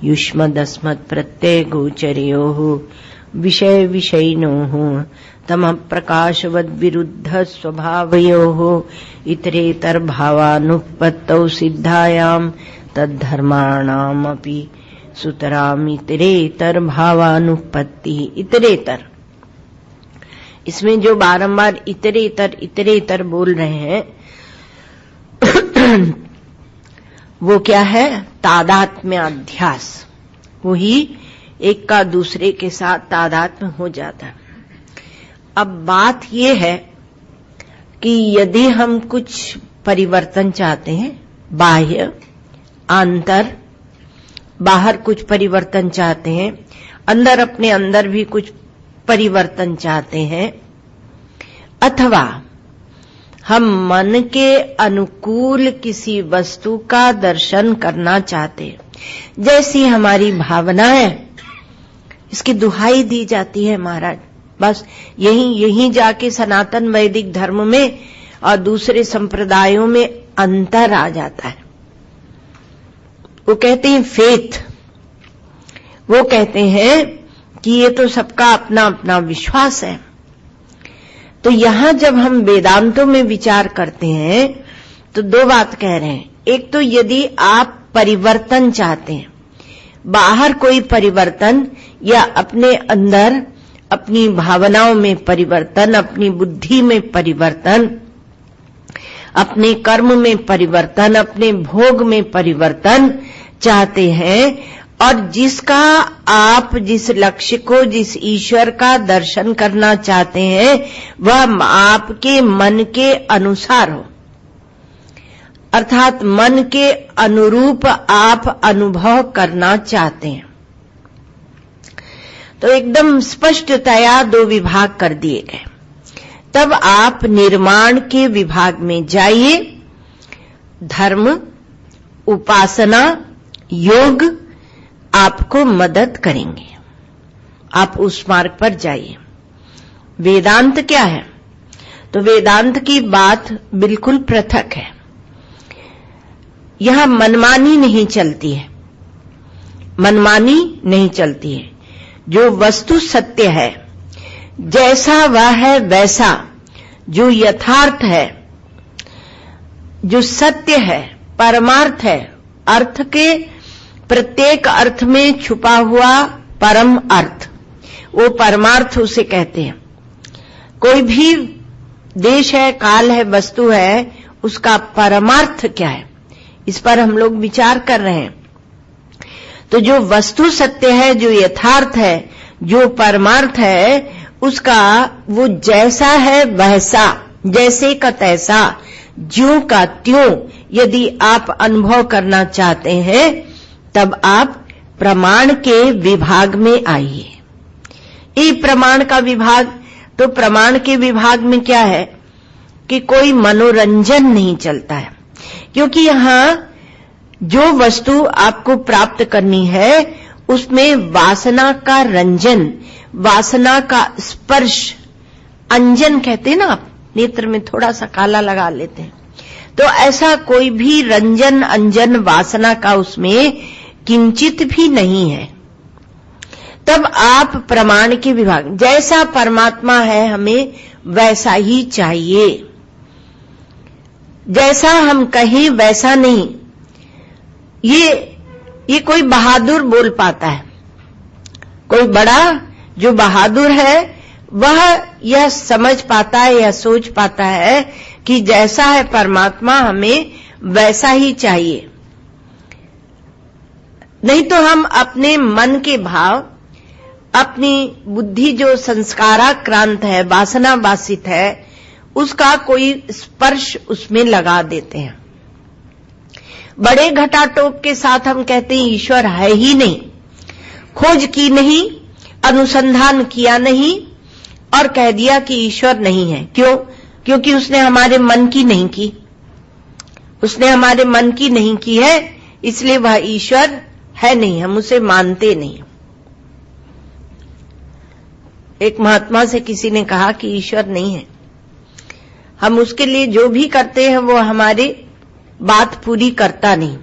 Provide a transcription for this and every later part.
युष्मदस्मत् प्रत्यय गोचरयोः विषय विषयिनोः तम प्रकाशवद् विरुद्ध स्वभावयोः इतरेतर भावानुपत्तौ सिद्धायां तद्धर्माणामपि सुतराम इतरेतर भावानुपत्ति। इतरेतर, इसमें जो बारंबार इतरेतर इतरेतर बोल रहे हैं वो क्या है? तादात्म्य अध्यास। वही एक का दूसरे के साथ तादात्म्य हो जाता है। अब बात ये है कि यदि हम कुछ परिवर्तन चाहते हैं, बाह्य आंतर, बाहर कुछ परिवर्तन चाहते हैं, अंदर अपने अंदर भी कुछ परिवर्तन चाहते हैं, अथवा हम मन के अनुकूल किसी वस्तु का दर्शन करना चाहते हैं, जैसी हमारी भावना है, इसकी दुहाई दी जाती है महाराज। बस यहीं जाके सनातन वैदिक धर्म में और दूसरे संप्रदायों में अंतर आ जाता है। वो कहते हैं फेथ, वो कहते हैं कि ये तो सबका अपना अपना विश्वास है। तो यहां जब हम वेदांतों में विचार करते हैं तो दो बात कह रहे हैं। एक तो यदि आप परिवर्तन चाहते हैं, बाहर कोई परिवर्तन या अपने अंदर अपनी भावनाओं में परिवर्तन, अपनी बुद्धि में परिवर्तन, अपने कर्म में परिवर्तन, अपने भोग में परिवर्तन चाहते हैं, और जिसका आप जिस लक्ष्य को, जिस ईश्वर का दर्शन करना चाहते हैं वह आपके मन के अनुसार हो, अर्थात मन के अनुरूप आप अनुभव करना चाहते हैं, तो एकदम स्पष्टतया दो विभाग कर दिए गए। तब आप निर्माण के विभाग में जाइए। धर्म, उपासना, योग आपको मदद करेंगे, आप उस मार्ग पर जाइए। वेदांत क्या है? तो वेदांत की बात बिल्कुल पृथक है। यहां मनमानी नहीं चलती है, मनमानी नहीं चलती है। जो वस्तु सत्य है, जैसा वह है वैसा, जो यथार्थ है, जो सत्य है, परमार्थ है, अर्थ के प्रत्येक अर्थ में छुपा हुआ परम अर्थ, वो परमार्थ उसे कहते हैं। कोई भी देश है, काल है, वस्तु है, उसका परमार्थ क्या है, इस पर हम लोग विचार कर रहे हैं। तो जो वस्तु सत्य है, जो यथार्थ है, जो परमार्थ है, उसका वो जैसा है वैसा, जैसे का तैसा, ज्यों का त्यों यदि आप अनुभव करना चाहते हैं, तब आप प्रमाण के विभाग में आइए। ये प्रमाण का विभाग, तो प्रमाण के विभाग में क्या है कि कोई मनोरंजन नहीं चलता है, क्योंकि यहां जो वस्तु आपको प्राप्त करनी है उसमें वासना का रंजन, वासना का स्पर्श, अंजन कहते हैं ना, आप नेत्र में थोड़ा सा काला लगा लेते हैं, तो ऐसा कोई भी रंजन अंजन वासना का उसमें किंचित भी नहीं है। तब आप प्रमाण के विभाग, जैसा परमात्मा है हमें वैसा ही चाहिए, जैसा हम कहें वैसा नहीं। ये कोई बहादुर बोल पाता है, कोई बड़ा जो बहादुर है वह यह समझ पाता है या सोच पाता है कि जैसा है परमात्मा हमें वैसा ही चाहिए। नहीं तो हम अपने मन के भाव, अपनी बुद्धि जो संस्काराक्रांत है, वासना वासित है, उसका कोई स्पर्श उसमें लगा देते हैं। बड़े घटाटोप के साथ हम कहते हैं ईश्वर है ही नहीं, खोज की नहीं, अनुसंधान किया नहीं और कह दिया कि ईश्वर नहीं है। क्यों? क्योंकि उसने हमारे मन की नहीं की, उसने हमारे मन की नहीं की है, इसलिए वह ईश्वर है नहीं, हम उसे मानते नहीं। एक महात्मा से किसी ने कहा कि ईश्वर नहीं है, हम उसके लिए जो भी करते हैं वो हमारी बात पूरी करता नहीं,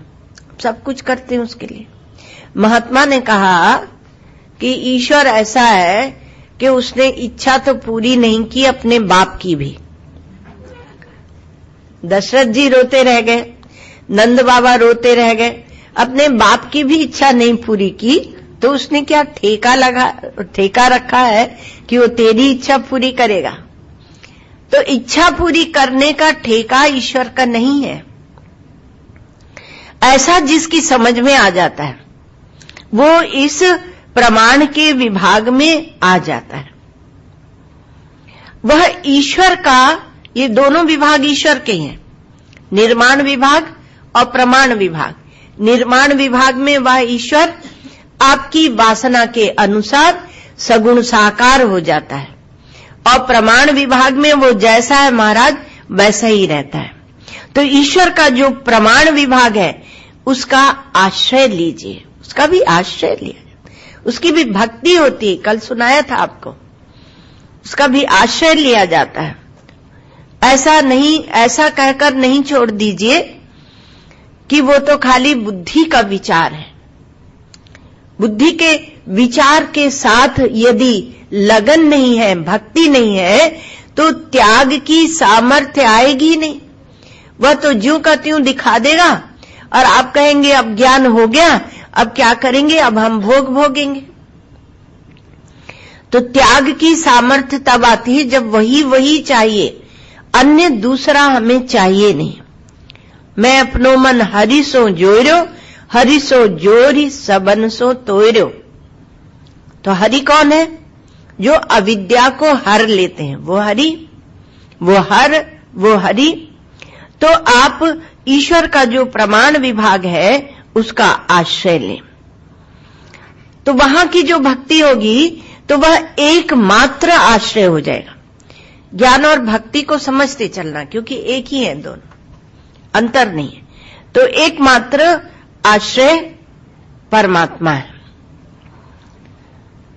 सब कुछ करते हैं उसके लिए। महात्मा ने कहा कि ईश्वर ऐसा है कि उसने इच्छा तो पूरी नहीं की अपने बाप की भी। दशरथ जी रोते रह गए, नंद बाबा रोते रह गए, अपने बाप की भी इच्छा नहीं पूरी की, तो उसने क्या ठेका रखा है कि वो तेरी इच्छा पूरी करेगा। तो इच्छा पूरी करने का ठेका ईश्वर का नहीं है। ऐसा जिसकी समझ में आ जाता है वो इस प्रमाण के विभाग में आ जाता है। वह ईश्वर का, ये दोनों विभाग ईश्वर के हैं, निर्माण विभाग और प्रमाण विभाग। निर्माण विभाग में वह ईश्वर आपकी वासना के अनुसार सगुण साकार हो जाता है, और प्रमाण विभाग में वो जैसा है महाराज वैसा ही रहता है। तो ईश्वर का जो प्रमाण विभाग है उसका आश्रय लीजिए, उसका भी आश्रय लिया, उसकी भी भक्ति होती है, कल सुनाया था आपको, उसका भी आश्रय लिया जाता है। ऐसा नहीं, ऐसा कहकर नहीं छोड़ दीजिए कि वो तो खाली बुद्धि का विचार है। बुद्धि के विचार के साथ यदि लगन नहीं है, भक्ति नहीं है, तो त्याग की सामर्थ्य आएगी नहीं। वह तो ज्यों का त्यों दिखा देगा और आप कहेंगे अब ज्ञान हो गया, अब क्या करेंगे, अब हम भोग भोगेंगे। तो त्याग की सामर्थ्य तब आती है जब वही चाहिए, अन्य दूसरा हमें चाहिए नहीं। मैं अपनो मन हरि सो जोर्यो, हरि सो जोरी सबन सो तोर्यो। तो हरि कौन है? जो अविद्या को हर लेते हैं, वो हरि, वो हरि। तो आप ईश्वर का जो प्रमाण विभाग है उसका आश्रय लें, तो वहां की जो भक्ति होगी तो वह एकमात्र आश्रय हो जाएगा। ज्ञान और भक्ति को समझते चलना, क्योंकि एक ही है दोनों, अंतर नहीं है। तो एकमात्र आश्रय परमात्मा है।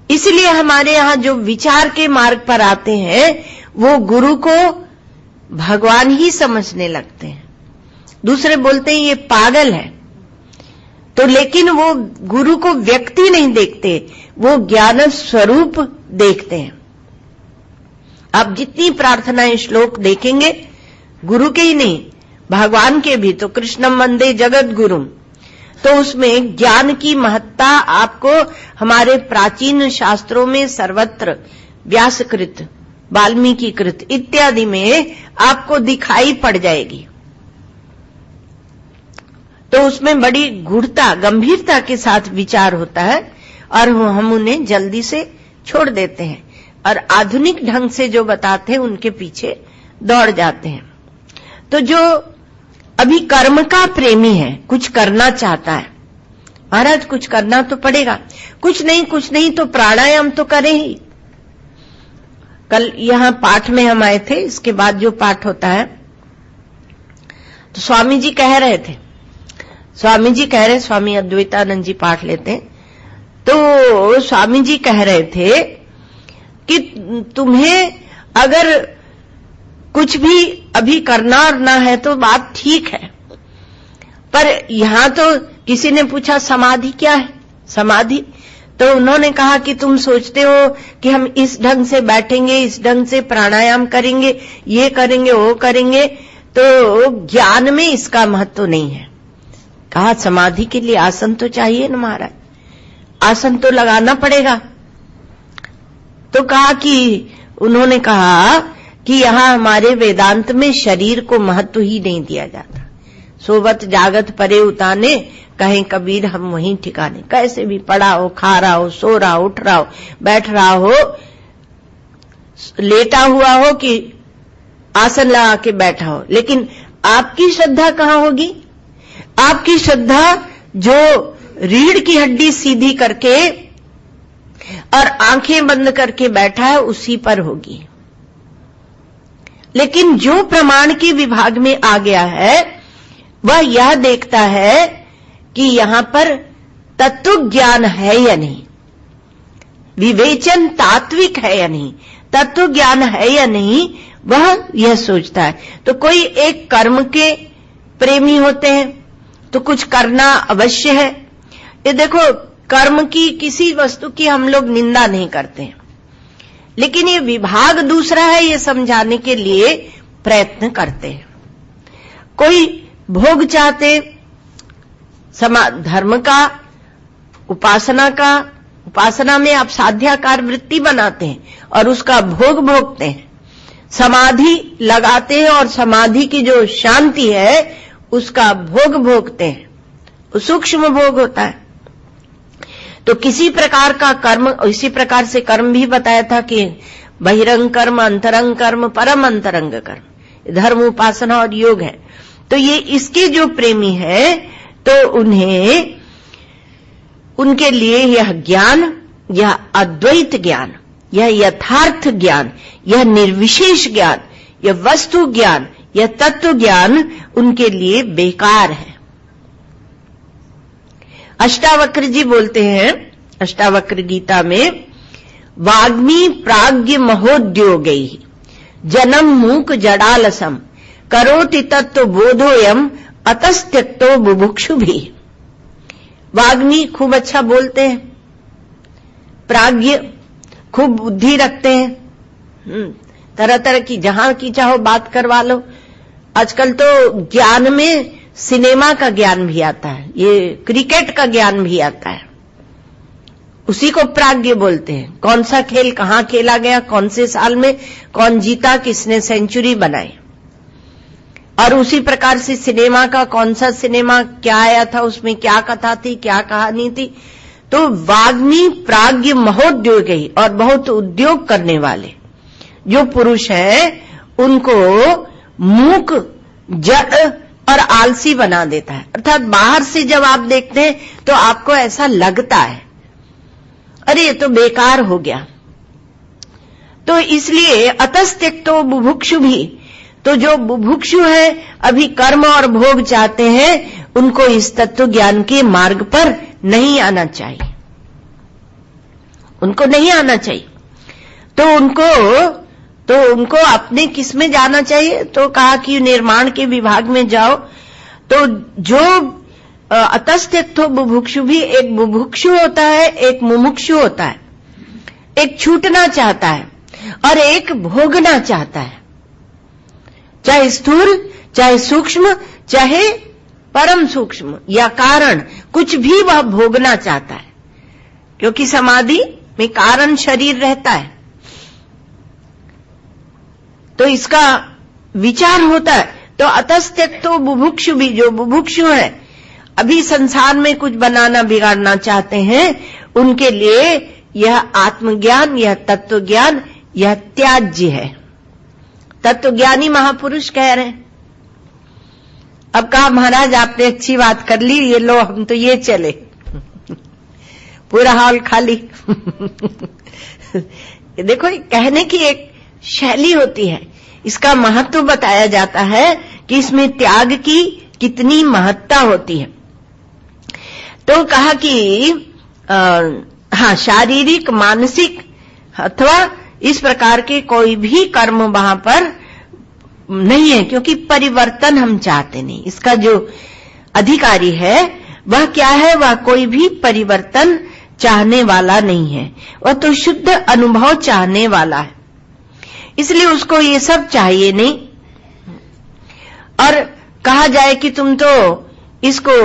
इसलिए हमारे यहां जो विचार के मार्ग पर आते हैं वो गुरु को भगवान ही समझने लगते हैं। दूसरे बोलते हैं ये पागल है, तो लेकिन वो गुरु को व्यक्ति नहीं देखते, वो ज्ञान स्वरूप देखते हैं। आप जितनी प्रार्थनाएं श्लोक देखेंगे, गुरु के ही नहीं भगवान के भी, तो कृष्णम वंदे जगत गुरुम, तो उसमें ज्ञान की महत्ता आपको हमारे प्राचीन शास्त्रों में सर्वत्र, व्यासकृत, वाल्मीकि कृत इत्यादि में आपको दिखाई पड़ जाएगी। तो उसमें बड़ी गूढ़ता, गंभीरता के साथ विचार होता है और हम उन्हें जल्दी से छोड़ देते हैं और आधुनिक ढंग से जो बताते हैं उनके पीछे दौड़ जाते हैं। तो जो अभी कर्म का प्रेमी है, कुछ करना चाहता है, महाराज कुछ करना तो पड़ेगा, कुछ नहीं तो प्राणायाम तो करें ही। कल यहां पाठ में हम आए थे, इसके बाद जो पाठ होता है तो स्वामी जी कह रहे थे, स्वामी अद्वैतानंद जी पाठ लेते हैं, तो स्वामी जी कह रहे थे कि तुम्हें अगर कुछ भी अभी करना और ना है तो बात ठीक है, पर यहां तो किसी ने पूछा समाधि क्या है, समाधि, तो उन्होंने कहा कि तुम सोचते हो कि हम इस ढंग से बैठेंगे, इस ढंग से प्राणायाम करेंगे, ये करेंगे, वो करेंगे, तो ज्ञान में इसका महत्व नहीं है। कहा समाधि के लिए आसन तो चाहिए ना महाराज, आसन तो लगाना पड़ेगा। तो कहा कि उन्होंने कहा कि यहां हमारे वेदांत में शरीर को महत्व ही नहीं दिया जाता। सोवत जागत परे उताने, कहें कबीर हम वहीं ठिकाने। कैसे भी पड़ा हो, खा रहा हो, सो रहा हो, उठ रहा हो, बैठ रहा हो, लेटा हुआ हो कि आसन लगा के बैठा हो, लेकिन आपकी श्रद्धा कहां होगी? आपकी श्रद्धा जो रीढ़ की हड्डी सीधी करके और आंखें बंद करके बैठा है उसी पर होगी। लेकिन जो प्रमाण के विभाग में आ गया है वह यह देखता है कि यहां पर तत्व ज्ञान है या नहीं, विवेचन तात्विक है या नहीं, तत्व ज्ञान है या नहीं, वह यह सोचता है। तो कोई एक कर्म के प्रेमी होते हैं तो कुछ करना अवश्य है। ये देखो कर्म की, किसी वस्तु की हम लोग निंदा नहीं करते हैं, लेकिन ये विभाग दूसरा है, ये समझाने के लिए प्रयत्न करते हैं। कोई भोग चाहते, धर्म का, उपासना का, उपासना में आप साध्याकार वृत्ति बनाते हैं और उसका भोग भोगते हैं, समाधि लगाते हैं और समाधि की जो शांति है उसका भोग भोगते हैं, वो सूक्ष्म भोग होता है। तो किसी प्रकार का कर्म, इसी प्रकार से कर्म भी बताया था कि बहिरंग कर्म, अंतरंग कर्म, परम अंतरंग कर्म, धर्म, उपासना और योग है। तो ये इसके जो प्रेमी है तो उन्हें, उनके लिए यह ज्ञान, यह अद्वैत ज्ञान, यह यथार्थ ज्ञान, यह निर्विशेष ज्ञान, यह वस्तु ज्ञान, यह तत्व ज्ञान उनके लिए बेकार है। अष्टावक्र जी बोलते हैं, अष्टावक्र गीता में, वाग्मी प्राज्ञ महोद्योगैः जनम मूक जडालसम करोति तत्व बोधोयम अतस्त्यक्तो बुभुक्षुभिः। वाग्मी खूब अच्छा बोलते हैं, प्राज्ञ खूब बुद्धि रखते हैं, तरह तरह की जहां की चाहो बात करवा लो। आजकल तो ज्ञान में सिनेमा का ज्ञान भी आता है, ये क्रिकेट का ज्ञान भी आता है, उसी को प्राज्ञ बोलते हैं। कौन सा खेल कहां खेला गया, कौन से साल में कौन जीता, किसने सेंचुरी बनाई, और उसी प्रकार से सिनेमा का कौन सा सिनेमा क्या आया था, उसमें क्या कथा थी, क्या कहानी थी। तो वाग्मी प्राज्ञ महोद्योगी, और बहुत उद्योग करने वाले जो पुरुष हैं उनको मूक, जड़ और आलसी बना देता है। अर्थात बाहर से जब आप देखते हैं तो आपको ऐसा लगता है अरे ये तो बेकार हो गया। तो इसलिए अतस्त्यक्तो बुभुक्षु भी, तो जो बुभुक्षु है, अभी कर्म और भोग चाहते हैं, उनको इस तत्व ज्ञान के मार्ग पर नहीं आना चाहिए, उनको नहीं आना चाहिए। तो उनको अपने किस में जाना चाहिए, तो कहा कि निर्माण के विभाग में जाओ। तो जो अतस्त्यक्तो बुभुक्षु भी, एक बुभुक्षु होता है, एक मुमुक्षु होता है, एक छूटना चाहता है और एक भोगना चाहता है, चाहे स्थूल, चाहे सूक्ष्म, चाहे परम सूक्ष्म या कारण, कुछ भी वह भोगना चाहता है, क्योंकि समाधि में कारण शरीर रहता है। तो इसका विचार होता है। तो अतस्त्यक्तो बुभुक्षु भी, जो बुभुक्षु है, अभी संसार में कुछ बनाना बिगाड़ना चाहते हैं, उनके लिए यह आत्मज्ञान, यह तत्व ज्ञान, यह त्याज्य है। तत्वज्ञानी महापुरुष कह रहे हैं। अब कहा महाराज आपने अच्छी बात कर ली, ये लो हम तो ये चले, पूरा हॉल खाली। देखो, कहने की एक शैली होती है, इसका महत्व बताया जाता है कि इसमें त्याग की कितनी महत्ता होती है। तो कहा कि शारीरिक, मानसिक अथवा इस प्रकार के कोई भी कर्म वहां पर नहीं है, क्योंकि परिवर्तन हम चाहते नहीं। इसका जो अधिकारी है वह क्या है, वह कोई भी परिवर्तन चाहने वाला नहीं है, वह तो शुद्ध अनुभव चाहने वाला है। इसलिए उसको ये सब चाहिए नहीं। और कहा जाए कि तुम तो इसको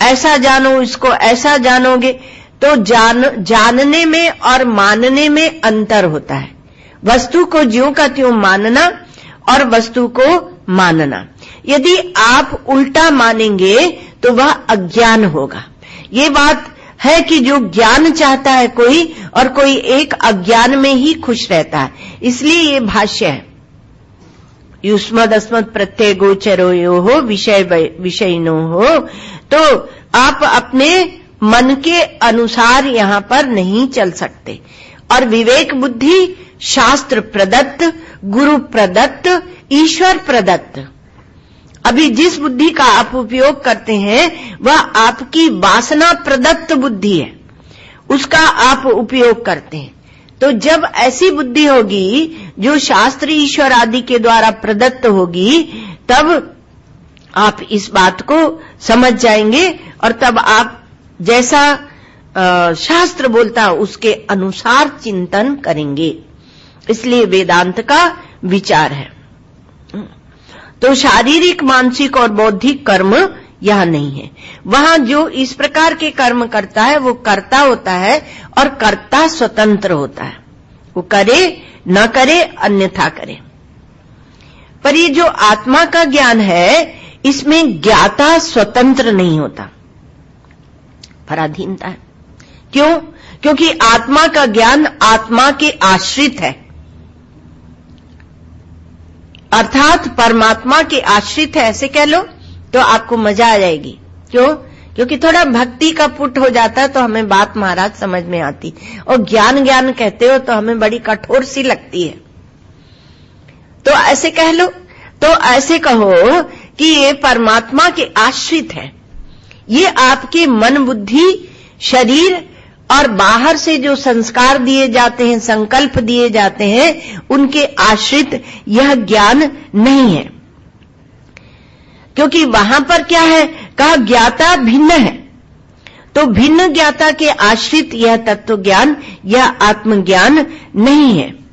ऐसा जानो, इसको ऐसा जानोगे, तो जानने में और मानने में अंतर होता है। वस्तु को ज्यों का त्यों मानना और वस्तु को मानना। यदि आप उल्टा मानेंगे तो वह अज्ञान होगा। ये बात है कि जो ज्ञान चाहता है कोई, और कोई एक अज्ञान में ही खुश रहता है। इसलिए ये भाष्य है, युष्मद् अस्मद् प्रत्यय गोचरो यो हो विषयिनो हो। तो आप अपने मन के अनुसार यहां पर नहीं चल सकते। और विवेक बुद्धि शास्त्र प्रदत्त, गुरु प्रदत्त, ईश्वर प्रदत्त। अभी जिस बुद्धि का आप उपयोग करते हैं वह आपकी वासना प्रदत्त बुद्धि है, उसका आप उपयोग करते हैं। तो जब ऐसी बुद्धि होगी जो शास्त्र, ईश्वर आदि के द्वारा प्रदत्त होगी, तब आप इस बात को समझ जाएंगे और तब आप जैसा शास्त्र बोलता है उसके अनुसार चिंतन करेंगे। इसलिए वेदांत का विचार है। तो शारीरिक, मानसिक और बौद्धिक कर्म यहां नहीं है। वहां जो इस प्रकार के कर्म करता है वो कर्ता होता है और कर्ता स्वतंत्र होता है। वो करे न करे, अन्यथा करे। पर ये जो आत्मा का ज्ञान है इसमें ज्ञाता स्वतंत्र नहीं होता, पराधीनता है। क्यों? क्योंकि आत्मा का ज्ञान आत्मा के आश्रित है, अर्थात परमात्मा के आश्रित है, ऐसे कह लो तो आपको मजा आ जाएगी। क्यों? क्योंकि थोड़ा भक्ति का पुट हो जाता है तो हमें बात महाराज समझ में आती, और ज्ञान ज्ञान कहते हो तो हमें बड़ी कठोर सी लगती है। तो ऐसे कह लो, तो ऐसे कहो कि ये परमात्मा के आश्रित है। ये आपके मन, बुद्धि, शरीर और बाहर से जो संस्कार दिए जाते हैं, संकल्प दिए जाते हैं, उनके आश्रित यह ज्ञान नहीं है। क्योंकि वहां पर क्या है, कहा ज्ञाता भिन्न है। तो भिन्न ज्ञाता के आश्रित यह तत्व ज्ञान, यह आत्मज्ञान नहीं है।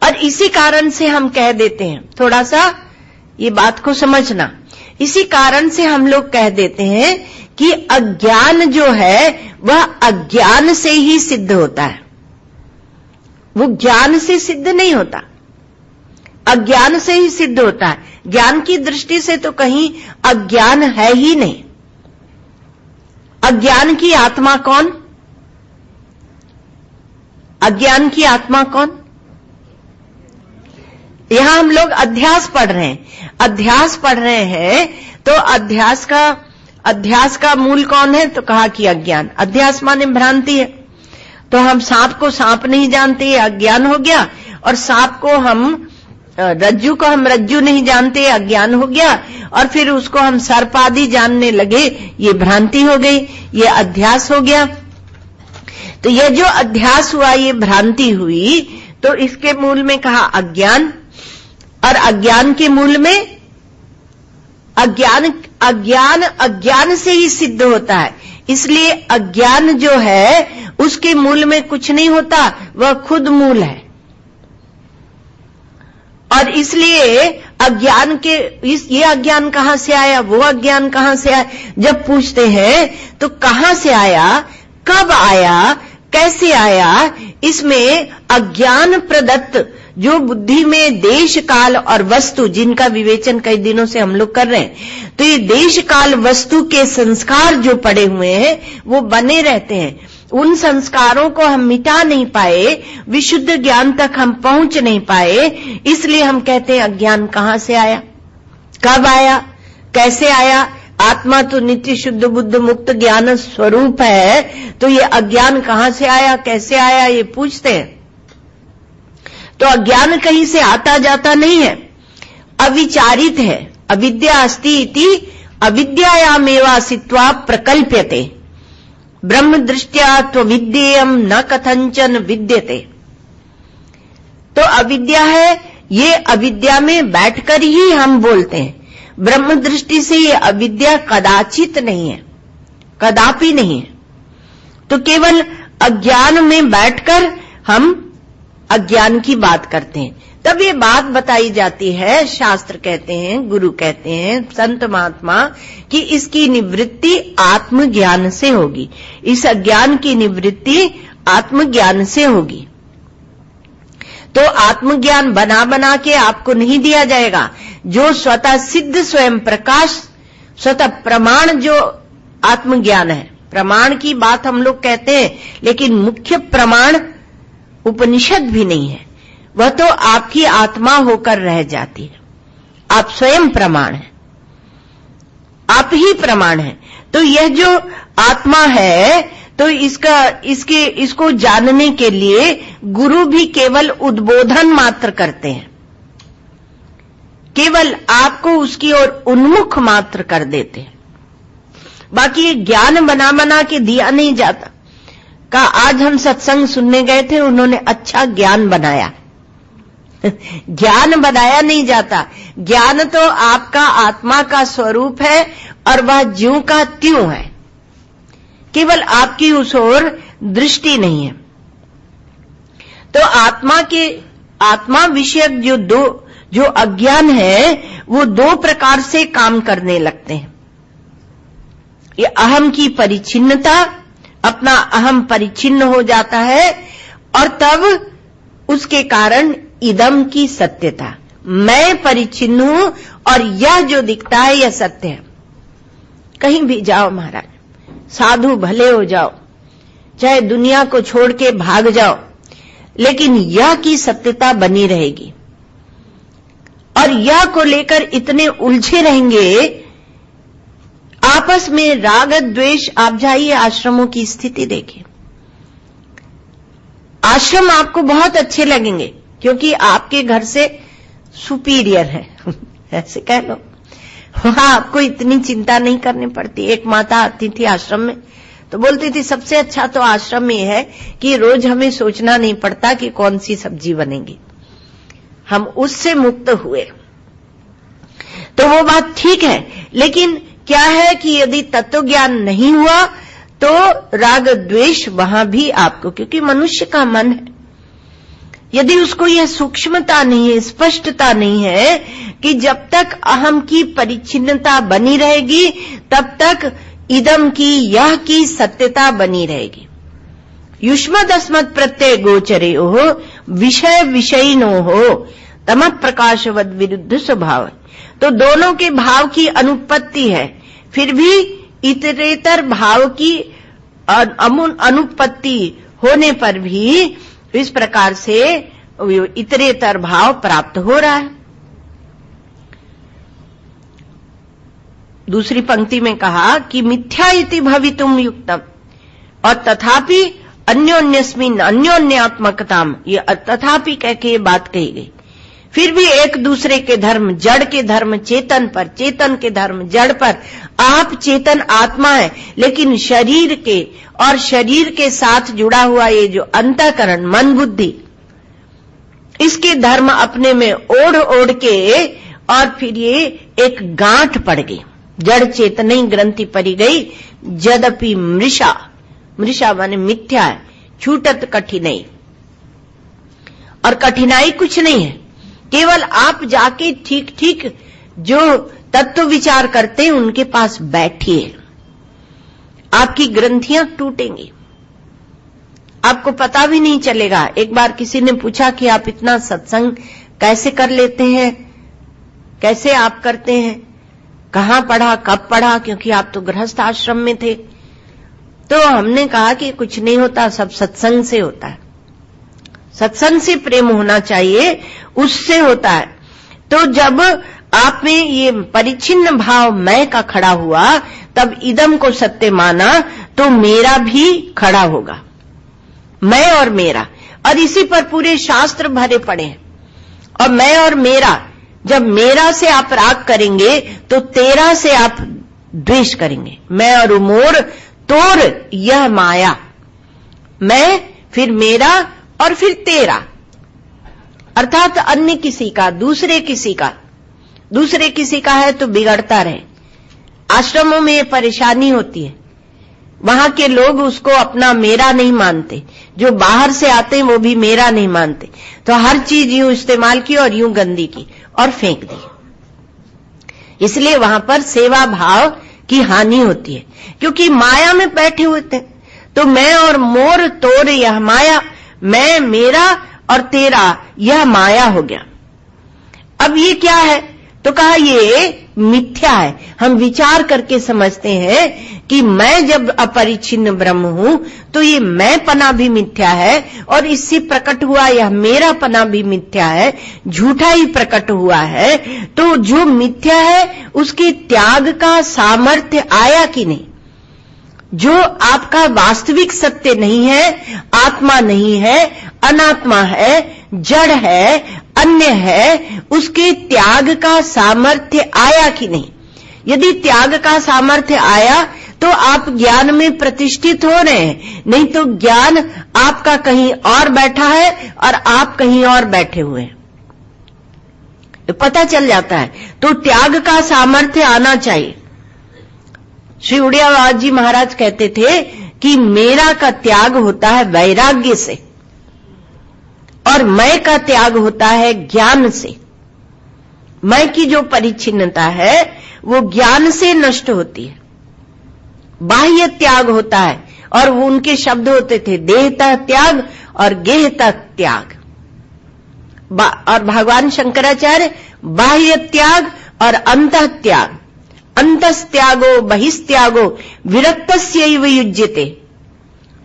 और इसी कारण से हम कह देते हैं, थोड़ा सा ये बात को समझना, इसी कारण से हम लोग कह देते हैं कि अज्ञान जो है वह अज्ञान से ही सिद्ध होता है, वो ज्ञान से सिद्ध नहीं होता, अज्ञान से ही सिद्ध होता है। ज्ञान की दृष्टि से तो कहीं अज्ञान है ही नहीं। अज्ञान की आत्मा कौन? अज्ञान की आत्मा कौन? यहां हम लोग अध्यास पढ़ रहे हैं, अध्यास पढ़ रहे हैं, तो अध्यास का मूल कौन है? तो कहा कि अज्ञान। अध्यास माने भ्रांति है। तो हम सांप को सांप नहीं जानते, ये अज्ञान हो गया, और सांप को हम रज्जू को हम रज्जू नहीं जानते, अज्ञान हो गया, और फिर उसको हम सर्प आदि जानने लगे, ये भ्रांति हो गई, ये अध्यास हो गया। तो ये जो अध्यास हुआ, ये भ्रांति हुई, तो इसके मूल में कहा अज्ञान, और अज्ञान के मूल में अज्ञान से ही सिद्ध होता है। इसलिए अज्ञान जो है उसके मूल में कुछ नहीं होता, वह खुद मूल है। और इसलिए अज्ञान के ये अज्ञान कहां से आया, वो अज्ञान कहां से आया, जब पूछते हैं तो कहां से आया, कब आया, कैसे आया, इसमें अज्ञान प्रदत्त जो बुद्धि में देश, काल और वस्तु, जिनका विवेचन कई दिनों से हम लोग कर रहे हैं, तो ये देश, काल, वस्तु के संस्कार जो पड़े हुए हैं वो बने रहते हैं। उन संस्कारों को हम मिटा नहीं पाए, विशुद्ध ज्ञान तक हम पहुंच नहीं पाए, इसलिए हम कहते हैं अज्ञान कहां से आया, कब आया, कैसे आया। आत्मा तो नित्य शुद्ध बुद्ध मुक्त ज्ञान स्वरूप है, तो ये अज्ञान कहां से आया, कैसे आया, ये पूछते हैं। तो अज्ञान कहीं से आता जाता नहीं है, अविचारित है। अविद्या अस्ति इति अविद्यायामेवासित्वा प्रकल्प्यते, ब्रह्म दृष्ट्या त्वविद्येयं न कथंचन विद्यते। तो अविद्या है, ये अविद्या में बैठकर ही हम बोलते हैं। ब्रह्म दृष्टि से ये अविद्या कदाचित नहीं है, कदापि नहीं है। तो केवल अज्ञान में बैठकर हम अज्ञान की बात करते हैं। तब ये बात बताई जाती है, शास्त्र कहते हैं, गुरु कहते हैं, संत महात्मा, कि इसकी निवृत्ति आत्मज्ञान से होगी। इस अज्ञान की निवृत्ति आत्मज्ञान से होगी। तो आत्मज्ञान बना बना के आपको नहीं दिया जाएगा। जो स्वतः सिद्ध, स्वयं प्रकाश, स्वतः प्रमाण जो आत्मज्ञान है, प्रमाण की बात हम लोग कहते हैं, लेकिन मुख्य प्रमाण उपनिषद भी नहीं है, वह तो आपकी आत्मा होकर रह जाती है। आप स्वयं प्रमाण हैं, आप ही प्रमाण हैं। तो यह जो आत्मा है, तो इसको जानने के लिए गुरु भी केवल उद्बोधन मात्र करते हैं, केवल आपको उसकी ओर उन्मुख मात्र कर देते हैं। बाकी ज्ञान बना बना के दिया नहीं जाता। का आज हम सत्संग सुनने गए थे, उन्होंने अच्छा ज्ञान बनाया। ज्ञान बनाया नहीं जाता। ज्ञान तो आपका आत्मा का स्वरूप है और वह ज्यों का त्यों है। केवल आपकी उस ओर दृष्टि नहीं है। तो आत्मा विषयक जो अज्ञान है वो दो प्रकार से काम करने लगते हैं। ये अहम की परिचिन्नता, अपना अहम परिचिन्न हो जाता है, और तब उसके कारण इदम की सत्यता, मैं परिचिन्न हूं और यह जो दिखता है यह सत्य है। कहीं भी जाओ महाराज, साधु भले हो जाओ, चाहे दुनिया को छोड़ के भाग जाओ, लेकिन यह की सत्यता बनी रहेगी। और यह को लेकर इतने उलझे रहेंगे, आपस में राग द्वेष। आप जाइए आश्रमों की स्थिति देखिए, आश्रम आपको बहुत अच्छे लगेंगे क्योंकि आपके घर से सुपीरियर है ऐसे कह लो। वहां आपको इतनी चिंता नहीं करनी पड़ती। एक माता आती थी आश्रम में तो बोलती थी सबसे अच्छा तो आश्रम में है कि रोज हमें सोचना नहीं पड़ता कि कौन सी सब्जी बनेगी, हम उससे मुक्त हुए। तो वो बात ठीक है, लेकिन क्या है कि यदि तत्व ज्ञान नहीं हुआ तो राग द्वेष वहां भी आपको, क्योंकि मनुष्य का मन है, यदि उसको यह सूक्ष्मता नहीं है, स्पष्टता नहीं है कि जब तक अहम की परिचिन्नता बनी रहेगी तब तक इदम की, यह की सत्यता बनी रहेगी। युष्मदस्मत् प्रत्यय गोचरे हो विषय विषयिनो हो तम प्रकाशवद विरुद्ध स्वभाव। तो दोनों के भाव की अनुपत्ति है, फिर भी इतरेतर भाव की अनुपत्ति होने पर भी इस प्रकार से इतरेतर भाव प्राप्त हो रहा है। दूसरी पंक्ति में कहा कि मिथ्या इति भवितुम युक्तम, और तथापि अन्योन्यस्मिन् अन्योन्यात्मकताम, ये तथापि कह के ये बात कही गई। फिर भी एक दूसरे के धर्म, जड़ के धर्म चेतन पर, चेतन के धर्म जड़ पर। आप चेतन आत्मा है, लेकिन शरीर के और शरीर के साथ जुड़ा हुआ ये जो अंतःकरण मन बुद्धि, इसके धर्म अपने में ओढ़ ओढ़ के, और फिर ये एक गांठ पड़ गई, जड़ चेतन ग्रंथि पड़ी गई। यद्यपि मृषा, मृषा माने मिथ्या है, छूटत कठिनाई, और कठिनाई कुछ नहीं है, केवल आप जाके ठीक ठीक जो तत्व विचार करते हैं उनके पास बैठिए, आपकी ग्रंथियां टूटेंगी, आपको पता भी नहीं चलेगा। एक बार किसी ने पूछा कि आप इतना सत्संग कैसे कर लेते हैं, कैसे आप करते हैं, कहां पढ़ा, कब पढ़ा, क्योंकि आप तो गृहस्थ आश्रम में थे। तो हमने कहा कि कुछ नहीं होता, सब सत्संग से होता है, सत्संग से प्रेम होना चाहिए, उससे होता है। तो जब आप में ये परिचिन्न भाव मैं का खड़ा हुआ, तब इदम को सत्य माना तो मेरा भी खड़ा होगा, मैं और मेरा। और इसी पर पूरे शास्त्र भरे पड़े हैं। और मैं और मेरा, जब मेरा से आप राग करेंगे तो तेरा से आप द्वेष करेंगे। मैं और मोर तोर यह माया, मैं फिर मेरा और फिर तेरा, अर्थात अन्य किसी का, दूसरे किसी का, दूसरे किसी का है तो बिगड़ता रहे। आश्रमों में ये परेशानी होती है, वहां के लोग उसको अपना मेरा नहीं मानते, जो बाहर से आते हैं वो भी मेरा नहीं मानते, तो हर चीज यूं इस्तेमाल की और यूं गंदी की और फेंक दी। इसलिए वहां पर सेवा भाव की हानि होती है, क्योंकि माया में बैठे हुए थे। तो मैं और मोर तोर यह माया, मैं मेरा और तेरा यह माया हो गया। अब ये क्या है, तो कहा ये मिथ्या है। हम विचार करके समझते हैं कि मैं जब अपरिच्छिन्न ब्रह्म हूं तो ये मैं पना भी मिथ्या है, और इससे प्रकट हुआ यह मेरा पना भी मिथ्या है, झूठा ही प्रकट हुआ है। तो जो मिथ्या है उसके त्याग का सामर्थ्य आया कि नहीं? जो आपका वास्तविक सत्य नहीं है, आत्मा नहीं है, अनात्मा है, जड़ है, अन्य है, उसके त्याग का सामर्थ्य आया कि नहीं? यदि त्याग का सामर्थ्य आया तो आप ज्ञान में प्रतिष्ठित हो रहे हैं, नहीं तो ज्ञान आपका कहीं और बैठा है और आप कहीं और बैठे हुए हैं, पता चल जाता है। तो त्याग का सामर्थ्य आना चाहिए। श्री उड़ियावाद जी महाराज कहते थे कि मेरा का त्याग होता है वैराग्य से और मैं का त्याग होता है ज्ञान से। मैं की जो परिच्छिन्नता है वो ज्ञान से नष्ट होती है। बाह्य त्याग होता है और वो उनके शब्द होते थे देहतः त्याग और गेहतः त्याग। और भगवान शंकराचार्य बाह्य त्याग और अंतः त्याग, अंतस्त्यागो बहिस्त्यागो विरक्तस्यैव युज्यते।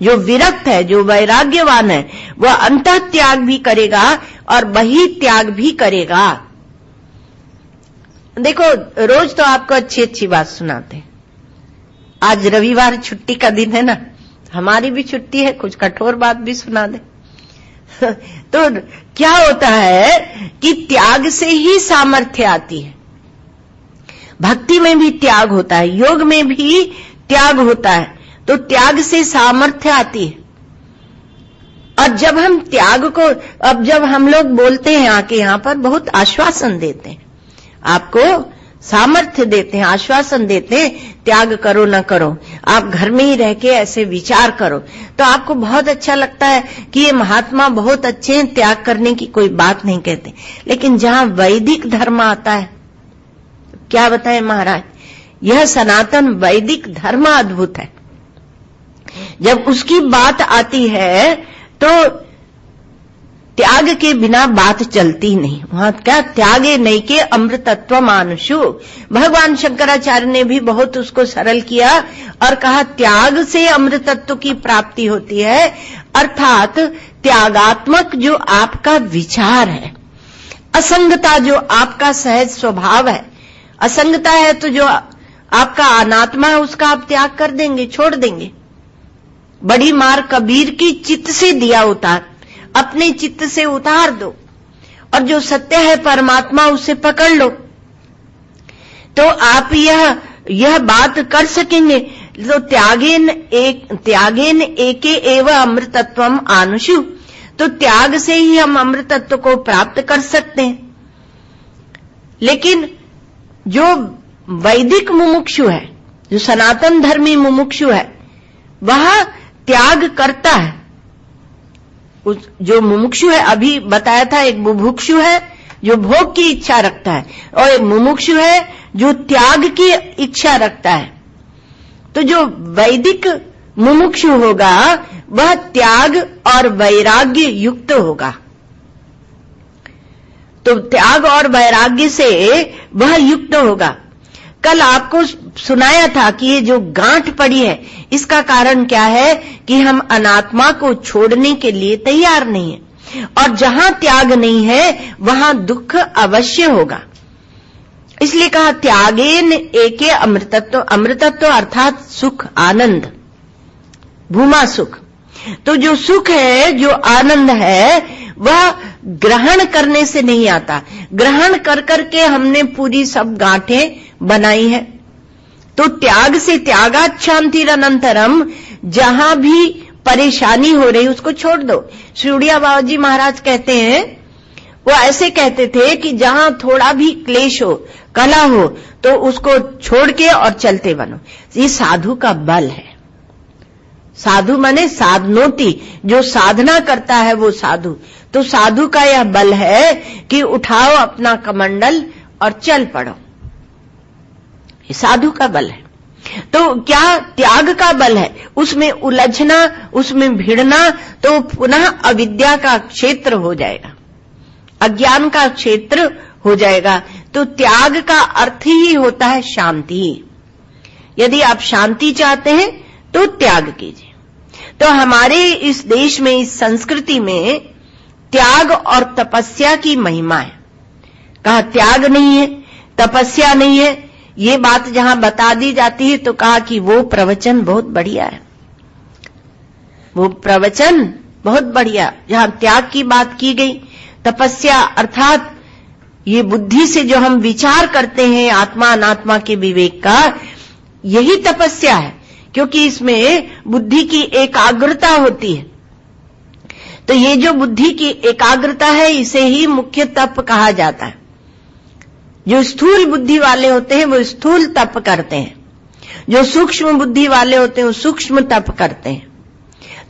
जो विरक्त है, जो वैराग्यवान है, वह अंतः त्याग भी करेगा और बहि त्याग भी करेगा। देखो रोज तो आपको अच्छी अच्छी बात सुनाते हैं। आज रविवार छुट्टी का दिन है ना, हमारी भी छुट्टी है, कुछ कठोर बात भी सुना दे। तो क्या होता है कि त्याग से ही सामर्थ्य आती है। भक्ति में भी त्याग होता है, योग में भी त्याग होता है, तो त्याग से सामर्थ्य आती है। और जब हम त्याग को, अब जब हम लोग बोलते हैं आके यहां पर बहुत आश्वासन देते हैं, आपको सामर्थ्य देते हैं, आश्वासन देते हैं त्याग करो न करो, आप घर में ही रह के ऐसे विचार करो, तो आपको बहुत अच्छा लगता है कि ये महात्मा बहुत अच्छे हैं, त्याग करने की कोई बात नहीं कहते। लेकिन जहां वैदिक धर्म आता है, क्या बताएं महाराज, यह सनातन वैदिक धर्म अद्भुत है। जब उसकी बात आती है तो त्याग के बिना बात चलती नहीं। वहां क्या त्यागे नैके अमृतत्व मानुषु। भगवान शंकराचार्य ने भी बहुत उसको सरल किया और कहा त्याग से अमृतत्व की प्राप्ति होती है, अर्थात त्यागात्मक जो आपका विचार है, असंगता जो आपका सहज स्वभाव है, असंगता है तो जो आपका अनात्मा है उसका आप त्याग कर देंगे, छोड़ देंगे। बड़ी मार कबीर की चित्त से दिया उतार, अपने चित्त से उतार दो और जो सत्य है परमात्मा उसे पकड़ लो, तो आप यह बात कर सकेंगे। तो त्यागेन एके एव अमृतत्वम आनुषु, तो त्याग से ही हम अमृतत्व को प्राप्त कर सकते हैं। लेकिन जो वैदिक मुमुक्षु है, जो सनातन धर्मी मुमुक्षु है, वह त्याग करता है। जो मुमुक्षु है, अभी बताया था, एक बुभुक्षु है जो भोग की इच्छा रखता है और एक मुमुक्षु है जो त्याग की इच्छा रखता है। तो जो वैदिक मुमुक्षु होगा वह त्याग और वैराग्य युक्त होगा। तो त्याग और वैराग्य से वह युक्त होगा। कल आपको सुनाया था कि ये जो गांठ पड़ी है इसका कारण क्या है कि हम अनात्मा को छोड़ने के लिए तैयार नहीं है, और जहां त्याग नहीं है वहां दुख अवश्य होगा। इसलिए कहा त्यागेन एके अमृतत्व, अमृतत्व अर्थात सुख, आनंद, भूमा सुख। तो जो सुख है, जो आनंद है, वह ग्रहण करने से नहीं आता। ग्रहण कर करके हमने पूरी सब गांठें बनाई है। तो त्याग से, त्यागात् शांतिरनंतरम, जहां भी परेशानी हो रही उसको छोड़ दो। श्री उड़िया बाबा जी महाराज कहते हैं, वो ऐसे कहते थे कि जहां थोड़ा भी क्लेश हो, कला हो, तो उसको छोड़ के और चलते बनो। ये साधु का बल है। साधु माने साधनोती, जो साधना करता है वो साधु। तो साधु का यह बल है कि उठाओ अपना कमंडल और चल पड़ो। ये साधु का बल है। तो क्या त्याग का बल है, उसमें उलझना, उसमें भिड़ना, तो पुनः अविद्या का क्षेत्र हो जाएगा, अज्ञान का क्षेत्र हो जाएगा। तो त्याग का अर्थ ही होता है शांति। यदि आप शांति चाहते हैं तो त्याग कीजिए। तो हमारे इस देश में, इस संस्कृति में त्याग और तपस्या की महिमा है। कहा त्याग नहीं है, तपस्या नहीं है, ये बात जहां बता दी जाती है तो कहा कि वो प्रवचन बहुत बढ़िया है, वो प्रवचन बहुत बढ़िया। जहां त्याग की बात की गई, तपस्या अर्थात ये बुद्धि से जो हम विचार करते हैं आत्मा अनात्मा के विवेक का, यही तपस्या है, क्योंकि इसमें बुद्धि की एकाग्रता होती है। तो ये जो बुद्धि की एकाग्रता है, इसे ही मुख्य तप कहा जाता है। जो स्थूल बुद्धि वाले होते हैं वो स्थूल तप करते हैं, जो सूक्ष्म बुद्धि वाले होते हैं वो सूक्ष्म तप करते हैं।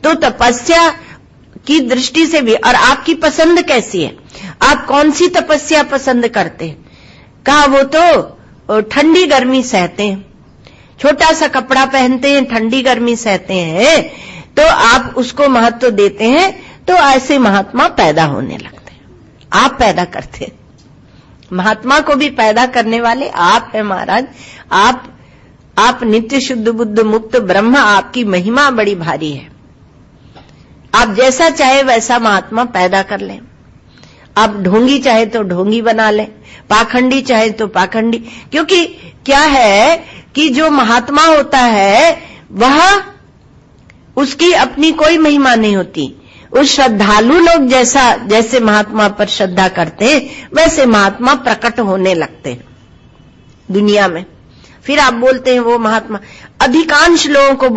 तो तपस्या की दृष्टि से भी, और आपकी पसंद कैसी है, आप कौन सी तपस्या पसंद करते हैं? कहा वो तो ठंडी गर्मी सहते हैं, छोटा सा कपड़ा पहनते हैं, ठंडी गर्मी सहते हैं, तो आप उसको महत्व देते हैं। तो ऐसे महात्मा पैदा होने लगते हैं। आप पैदा करते हैं, महात्मा को भी पैदा करने वाले आप हैं महाराज। आप नित्य शुद्ध बुद्ध मुक्त ब्रह्म, आपकी महिमा बड़ी भारी है। आप जैसा चाहे वैसा महात्मा पैदा कर लें। आप ढोंगी चाहे तो ढोंगी बना लें, पाखंडी चाहे तो पाखंडी। क्योंकि क्या है कि जो महात्मा होता है वह, उसकी अपनी कोई महिमा नहीं होती। उस श्रद्धालु लोग जैसे महात्मा पर श्रद्धा करते हैं वैसे महात्मा प्रकट होने लगते हैं दुनिया में। फिर आप बोलते हैं वो महात्मा। अधिकांश लोगों को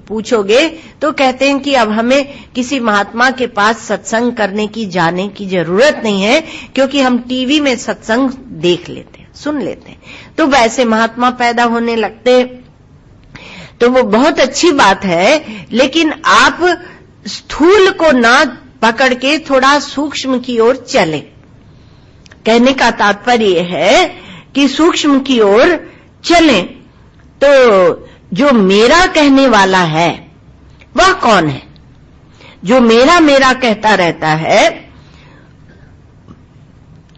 पूछोगे तो कहते हैं कि अब हमें किसी महात्मा के पास सत्संग करने की, जाने की जरूरत नहीं है, क्योंकि हम टीवी में सत्संग देख लेते हैं, सुन लेते हैं। तो वैसे महात्मा पैदा होने लगते हैं। तो वो बहुत अच्छी बात है, लेकिन आप स्थूल को ना पकड़ के थोड़ा सूक्ष्म की ओर चले। कहने का तात्पर्य है कि सूक्ष्म की ओर चलें। तो जो मेरा कहने वाला है वह कौन है? जो मेरा मेरा कहता रहता है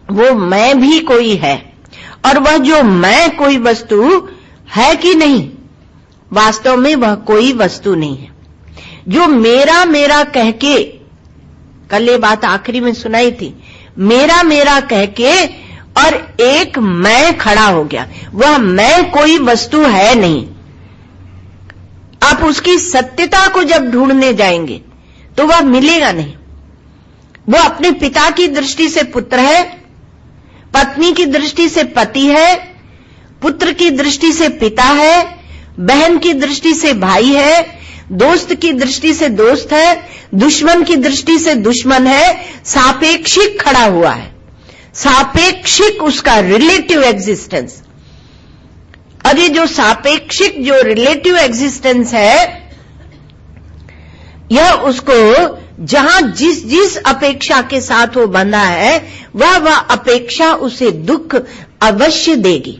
वो मैं भी कोई है, और वह जो मैं कोई वस्तु है कि नहीं, वास्तव में वह कोई वस्तु नहीं है। जो मेरा मेरा कह के, कल ये बात आखिरी में सुनाई थी, मेरा मेरा कह के और एक मैं खड़ा हो गया, वह मैं कोई वस्तु है नहीं। आप उसकी सत्यता को जब ढूंढने जाएंगे तो वह मिलेगा नहीं। वो अपने पिता की दृष्टि से पुत्र है, पत्नी की दृष्टि से पति है, पुत्र की दृष्टि से पिता है, बहन की दृष्टि से भाई है, दोस्त की दृष्टि से दोस्त है, दुश्मन की दृष्टि से दुश्मन है। सापेक्षिक खड़ा हुआ है, सापेक्षिक उसका रिलेटिव एग्जिस्टेंस। और ये जो सापेक्षिक, जो रिलेटिव एग्जिस्टेंस है, यह उसको जहां जिस अपेक्षा के साथ वो बंधा है वह अपेक्षा उसे दुख अवश्य देगी।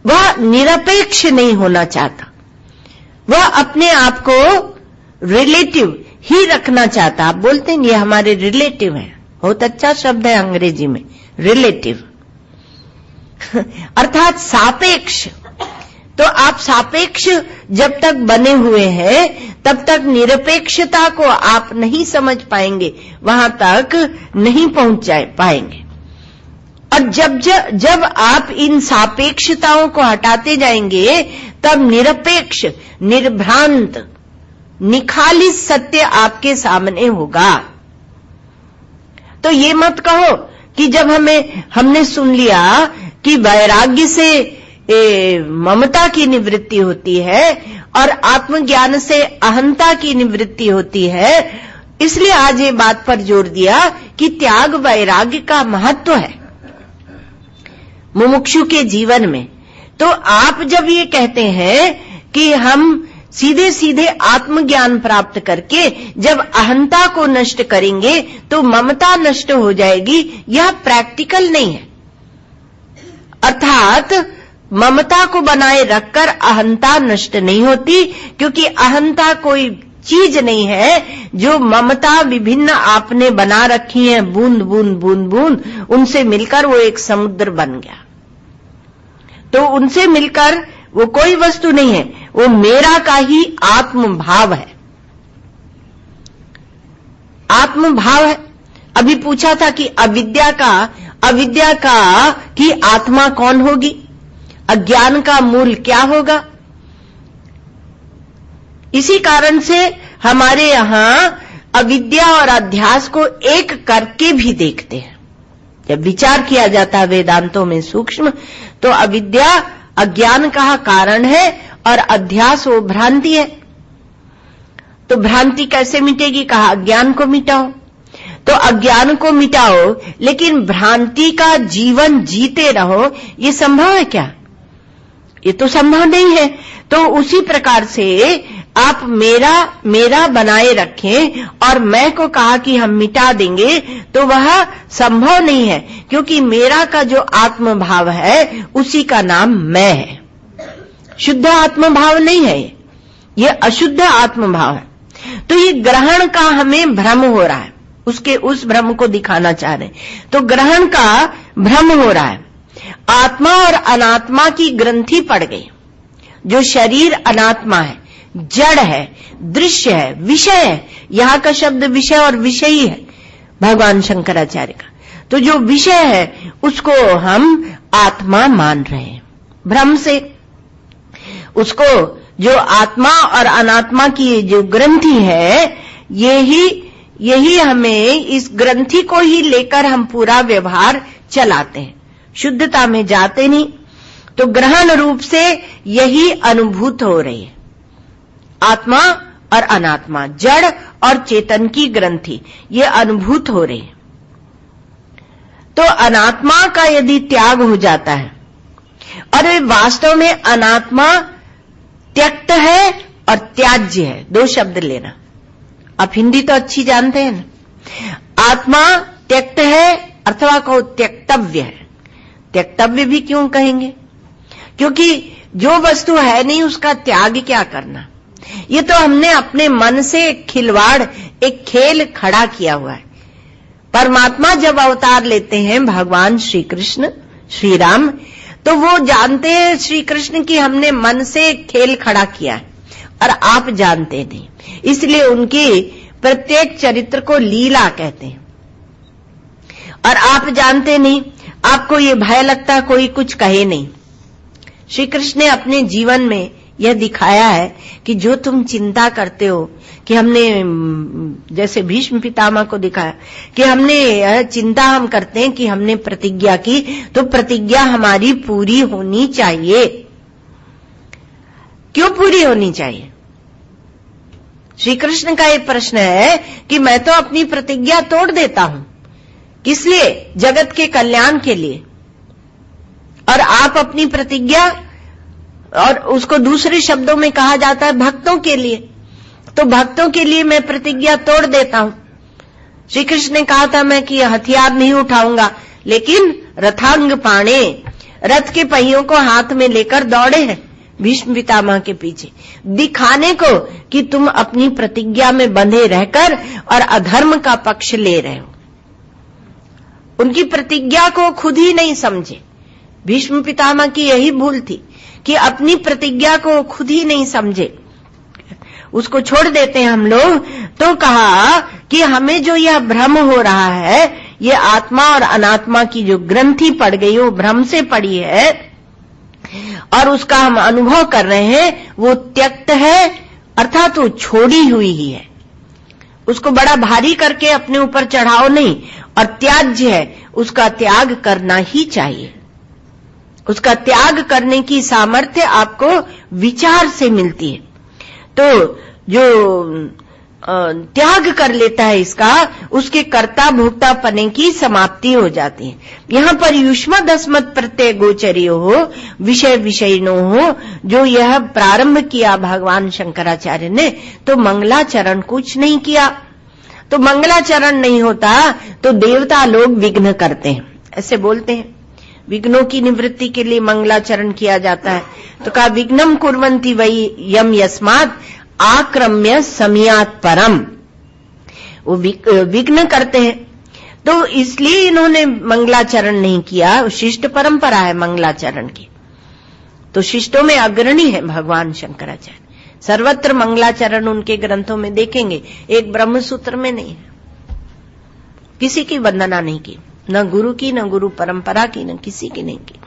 वह निरपेक्ष नहीं होना चाहता, वह अपने आप को रिलेटिव ही रखना चाहता। आप बोलते हैं ये हमारे रिलेटिव है, बहुत अच्छा शब्द है अंग्रेजी में, रिलेटिव अर्थात सापेक्ष। तो आप सापेक्ष जब तक बने हुए हैं तब तक निरपेक्षता को आप नहीं समझ पाएंगे, वहां तक नहीं पहुंच पाएंगे। और जब आप इन सापेक्षताओं को हटाते जाएंगे तब निरपेक्ष, निर्भ्रांत, निखालिस सत्य आपके सामने होगा। तो ये मत कहो कि जब हमने सुन लिया कि वैराग्य से ममता की निवृत्ति होती है और आत्मज्ञान से अहंता की निवृत्ति होती है, इसलिए आज ये बात पर जोर दिया कि त्याग वैराग्य का महत्व है मुमुक्षु के जीवन में। तो आप जब ये कहते हैं कि हम सीधे सीधे आत्मज्ञान प्राप्त करके जब अहंता को नष्ट करेंगे तो ममता नष्ट हो जाएगी, यह प्रैक्टिकल नहीं है। अर्थात ममता को बनाए रखकर अहंता नष्ट नहीं होती, क्योंकि अहंता कोई चीज नहीं है जो ममता विभिन्न आपने बना रखी है, बूंद बूंद बूंद बूंद, उनसे मिलकर वो एक समुद्र बन गया। तो उनसे मिलकर वो कोई वस्तु नहीं है, वो मेरा का ही आत्म भाव है, आत्म भाव है। अभी पूछा था कि अविद्या का की आत्मा कौन होगी, अज्ञान का मूल क्या होगा। इसी कारण से हमारे यहां अविद्या और अध्यास को एक करके भी देखते हैं। जब विचार किया जाता है वेदांतों में सूक्ष्म, तो अविद्या अज्ञान का कारण है और अध्यास वो भ्रांति है। तो भ्रांति कैसे मिटेगी? कहा अज्ञान को मिटाओ। तो अज्ञान को मिटाओ, लेकिन भ्रांति का जीवन जीते रहो, ये संभव है क्या? ये तो संभव नहीं है। तो उसी प्रकार से आप मेरा बनाए रखें और मैं को कहा कि हम मिटा देंगे, तो वह संभव नहीं है, क्योंकि मेरा का जो आत्म भाव है उसी का नाम मैं है। शुद्ध आत्म भाव नहीं है, ये अशुद्ध आत्म भाव है। तो ये ग्रहण का हमें भ्रम हो रहा है, उस भ्रम को दिखाना चाह रहे हैं। तो ग्रहण का भ्रम हो रहा है। आत्मा और अनात्मा की ग्रंथि पड़ गई। जो शरीर अनात्मा है, जड़ है, दृश्य है, विषय है। यहां का शब्द विषय और विषयी है भगवान शंकराचार्य का। तो जो विषय है उसको हम आत्मा मान रहे हैं भ्रम से। उसको जो आत्मा और अनात्मा की जो ग्रंथि है, यही हमें, इस ग्रंथि को ही लेकर हम पूरा व्यवहार चलाते हैं, शुद्धता में जाते नहीं। तो ग्रहण रूप से यही अनुभूत हो रही है। आत्मा और अनात्मा, जड़ और चेतन की ग्रंथि, ये अनुभूत हो रही है। तो अनात्मा का यदि त्याग हो जाता है, और वे वास्तव में अनात्मा त्यक्त है और त्याज्य है, दो शब्द लेना। आप हिंदी तो अच्छी जानते हैं ना। आत्मा त्यक्त है अथवा कहो त्यक्तव्य है। त्यक्तव्य भी क्यों कहेंगे? क्योंकि जो वस्तु है नहीं उसका त्याग क्या करना। ये तो हमने अपने मन से एक खिलवाड़, एक खेल खड़ा किया हुआ है। परमात्मा जब अवतार लेते हैं भगवान श्री कृष्ण, श्री राम, तो वो जानते हैं श्री कृष्ण की हमने मन से एक खेल खड़ा किया है, और आप जानते नहीं, इसलिए उनके प्रत्येक चरित्र को लीला कहते हैं। और आप जानते नहीं, आपको ये भय लगता कोई कुछ कहे नहीं। श्री कृष्ण ने अपने जीवन में यह दिखाया है कि जो तुम चिंता करते हो कि हमने, जैसे भीष्म पितामह को दिखाया कि हमने चिंता हम करते हैं कि हमने प्रतिज्ञा की, तो प्रतिज्ञा हमारी पूरी होनी चाहिए। क्यों पूरी होनी चाहिए? श्री कृष्ण का एक प्रश्न है कि मैं तो अपनी प्रतिज्ञा तोड़ देता हूं, किस लिए? जगत के कल्याण के लिए। और आप अपनी प्रतिज्ञा, और उसको दूसरे शब्दों में कहा जाता है भक्तों के लिए, तो भक्तों के लिए मैं प्रतिज्ञा तोड़ देता हूं। श्री कृष्ण ने कहा था मैं कि हथियार नहीं उठाऊंगा, लेकिन रथांग पाणे, रथ के पहियों को हाथ में लेकर दौड़े हैं भीष्म पितामह के पीछे, दिखाने को कि तुम अपनी प्रतिज्ञा में बंधे रहकर और अधर्म का पक्ष ले रहे हो। उनकी प्रतिज्ञा को खुद ही नहीं समझे। भीष्म पितामह की यही भूल थी कि अपनी प्रतिज्ञा को खुद ही नहीं समझे, उसको छोड़ देते हैं हम लोग। तो कहा कि हमें जो यह भ्रम हो रहा है, ये आत्मा और अनात्मा की जो ग्रंथि पड़ गई वो भ्रम से पड़ी है, और उसका हम अनुभव कर रहे हैं, वो त्यक्त है, अर्थात वो छोड़ी हुई ही है। उसको बड़ा भारी करके अपने ऊपर चढ़ाओ नहीं, और त्याज्य है, उसका त्याग करना ही चाहिए। उसका त्याग करने की सामर्थ्य आपको विचार से मिलती है। तो जो त्याग कर लेता है इसका, उसके कर्ता भोक्ता पने की समाप्ति हो जाती है। यहां पर युष्मद् अस्मत् प्रत्यय गोचरियो हो, विषय विषयिनो हो, जो यह प्रारंभ किया भगवान शंकराचार्य ने, तो मंगलाचरण कुछ नहीं किया। तो मंगलाचरण नहीं होता तो देवता लोग विघ्न करते हैं, ऐसे बोलते हैं। विघ्नों की निवृत्ति के लिए मंगलाचरण किया जाता है। तो कहा विघ्नम कुर्वन्ति वै यम यस्मात् आक्रम्य समियात् परम, वो विघ्न करते हैं। तो इसलिए इन्होंने मंगलाचरण नहीं किया। शिष्ट परंपरा है मंगलाचरण की, तो शिष्टों में अग्रणी है भगवान शंकराचार्य। सर्वत्र मंगलाचरण उनके ग्रंथों में देखेंगे, एक ब्रह्मसूत्र में नहीं है। किसी की वंदना नहीं की, न गुरु की, न गुरु परंपरा की, न किसी की नहीं की।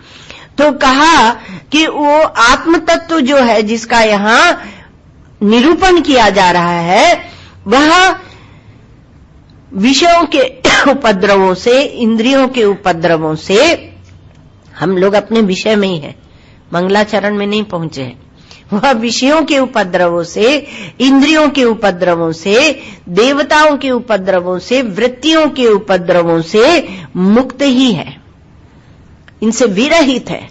तो कहा कि वो आत्म तत्व जो है जिसका यहां निरूपण किया जा रहा है, वह विषयों के उपद्रवों से, इंद्रियों के उपद्रवों से, हम लोग अपने विषय में ही है, मंगलाचरण में नहीं पहुंचे हैं। वह विषयों के उपद्रवों से, इंद्रियों के उपद्रवों से, देवताओं के उपद्रवों से, वृत्तियों के उपद्रवों से मुक्त ही है, इनसे विरहित है।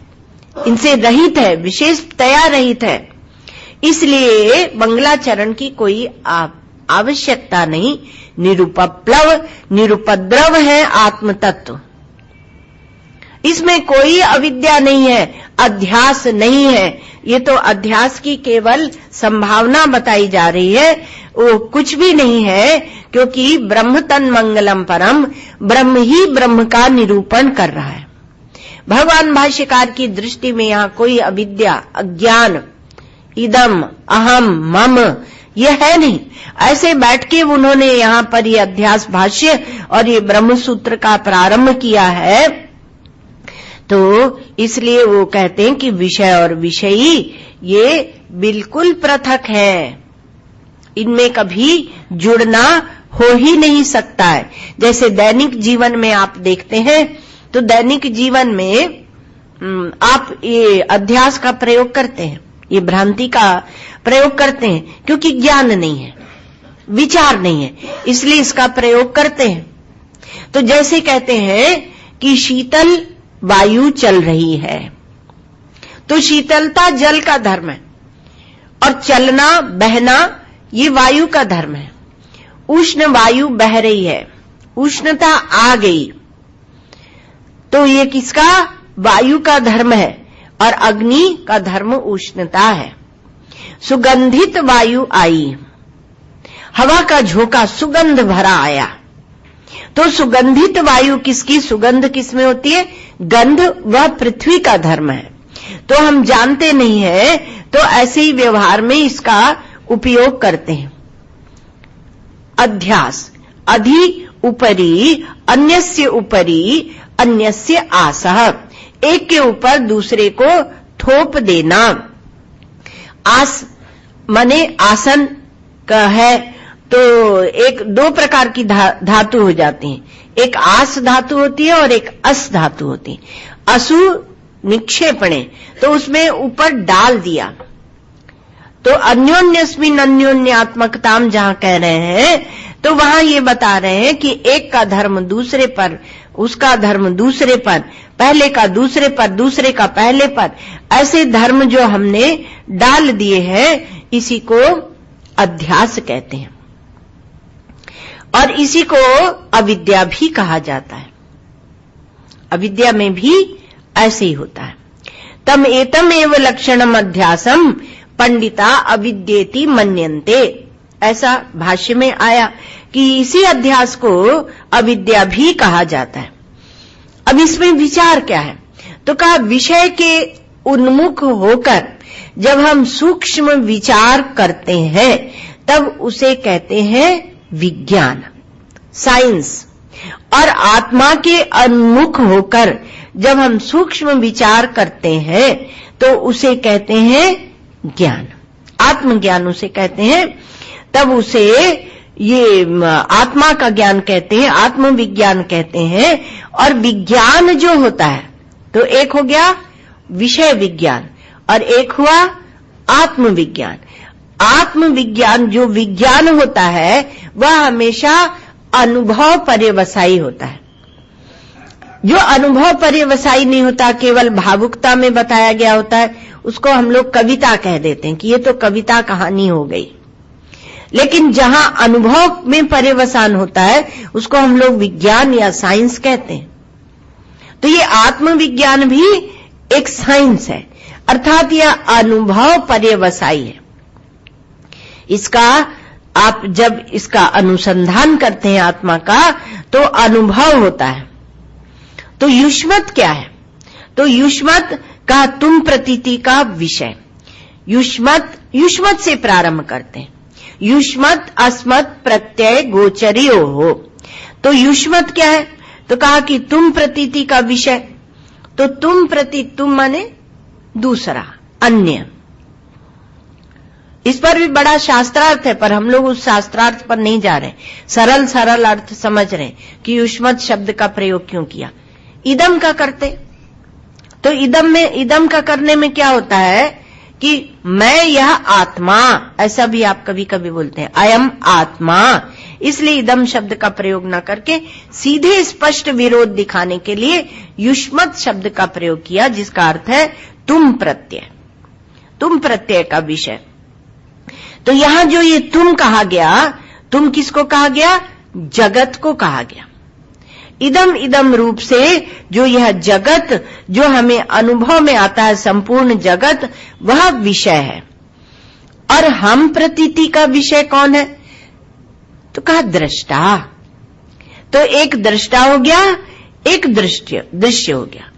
इनसे रहित है, विशेषतया रहित है। इसलिए मंगलाचरण की कोई आवश्यकता नहीं। निरुपप्लव, निरुपद्रव है आत्म तत्व। इसमें कोई अविद्या नहीं है, अध्यास नहीं है। ये तो अध्यास की केवल संभावना बताई जा रही है, वो कुछ भी नहीं है, क्योंकि ब्रह्म तन मंगलम परम, ब्रह्म ही ब्रह्म का निरूपण कर रहा है। भगवान भाष्यकार की दृष्टि में यहां कोई अविद्या, अज्ञान, इदम, अहम, मम ये है नहीं। ऐसे बैठ के उन्होंने यहां पर ये अध्यास भाष्य और ये ब्रह्म सूत्र का प्रारंभ किया है। तो इसलिए वो कहते हैं कि विषय और विषयी ये बिल्कुल पृथक है, इनमें कभी जुड़ना हो ही नहीं सकता है। जैसे दैनिक जीवन में आप देखते हैं तो दैनिक जीवन में आप ये अध्यास का प्रयोग करते हैं, ये भ्रांति का प्रयोग करते हैं, क्योंकि ज्ञान नहीं है, विचार नहीं है, इसलिए इसका प्रयोग करते हैं। तो जैसे कहते हैं कि शीतल वायु चल रही है, तो शीतलता जल का धर्म है और चलना, बहना ये वायु का धर्म है। उष्ण वायु बह रही है, उष्णता आ गई, तो ये किसका? वायु का धर्म है, और अग्नि का धर्म उष्णता है। सुगंधित वायु आई, हवा का झोंका सुगंध भरा आया, तो सुगंधित वायु किसकी? सुगंध किसमें होती है? गंध वह पृथ्वी का धर्म है। तो हम जानते नहीं है, तो ऐसे ही व्यवहार में इसका उपयोग करते हैं। अध्यास, अधि उपरी, अन्यस्य उपरी, अन्यस्य आसः, एक के ऊपर दूसरे को थोप देना। आस माने आसन का है, तो एक दो प्रकार की धातु हो जाती हैं, एक आस धातु होती है और एक अस धातु होती है। असु निक्षेपणे, तो उसमें ऊपर डाल दिया, तो अन्योन्यस्मिन् अन्योन्यात्मकताम जहां कह रहे हैं, तो वहां ये बता रहे हैं कि एक का धर्म दूसरे पर, उसका धर्म दूसरे पर, पहले का दूसरे पर, दूसरे का पहले पर, ऐसे धर्म जो हमने डाल दिए हैं, इसी को अध्यास कहते हैं। और इसी को अविद्या भी कहा जाता है। अविद्या में भी ऐसे ही होता है। तम एतम एव लक्षणम अध्यासम पंडिता अविद्येति मन्यन्ते, ऐसा भाष्य में आया कि इसी अध्यास को अविद्या भी कहा जाता है। अब इसमें विचार क्या है? तो कहा विषय के उन्मुख होकर जब हम सूक्ष्म विचार करते हैं तब उसे कहते हैं विज्ञान, साइंस। और आत्मा के उन्मुख होकर जब हम सूक्ष्म विचार करते हैं तो उसे कहते हैं ज्ञान, आत्मज्ञान उसे कहते हैं। तब उसे ये आत्मा का ज्ञान कहते हैं, आत्मविज्ञान कहते हैं। और विज्ञान जो होता है तो एक हो गया विषय विज्ञान और एक हुआ आत्मविज्ञान। आत्मविज्ञान जो विज्ञान होता है वह हमेशा अनुभव पर्यवसायी होता है। जो अनुभव पर्यवसायी नहीं होता, केवल भावुकता में बताया गया होता है, उसको हम लोग कविता कह देते हैं कि ये तो कविता कहानी हो गई। लेकिन जहां अनुभव में पर्यवसान होता है उसको हम लोग विज्ञान या साइंस कहते हैं। तो ये आत्मविज्ञान भी एक साइंस है, अर्थात यह अनुभव पर्यवसायी है। इसका आप जब इसका अनुसंधान करते हैं आत्मा का तो अनुभव होता है। तो युष्मत क्या है? तो युष्मत का तुम प्रतीति का विषय, युष्मत से प्रारंभ करते हैं। युष्मत अस्मत् प्रत्यय गोचरियो हो। तो युष्मत क्या है? तो कहा कि तुम प्रतीति का विषय। तो तुम प्रति, तुम माने दूसरा, अन्य। इस पर भी बड़ा शास्त्रार्थ है, पर हम लोग उस शास्त्रार्थ पर नहीं जा रहे, सरल सरल अर्थ समझ रहे कि युष्मत शब्द का प्रयोग क्यों किया। इदम का करते तो इदम का करने में क्या होता है कि मैं यह आत्मा, ऐसा भी आप कभी कभी बोलते हैं, अयम आत्मा। इसलिए इदम शब्द का प्रयोग न करके सीधे स्पष्ट विरोध दिखाने के लिए युष्मत शब्द का प्रयोग किया, जिसका अर्थ है तुम प्रत्यय का विषय। तो यहां जो ये तुम कहा गया, तुम किसको कहा गया? जगत को कहा गया। इदम रूप से जो यह जगत जो हमें अनुभव में आता है, संपूर्ण जगत, वह विषय है। और हम प्रतीति का विषय कौन है? तो कहा दृष्टा। तो एक दृष्टा हो गया, एक दृश्य हो गया।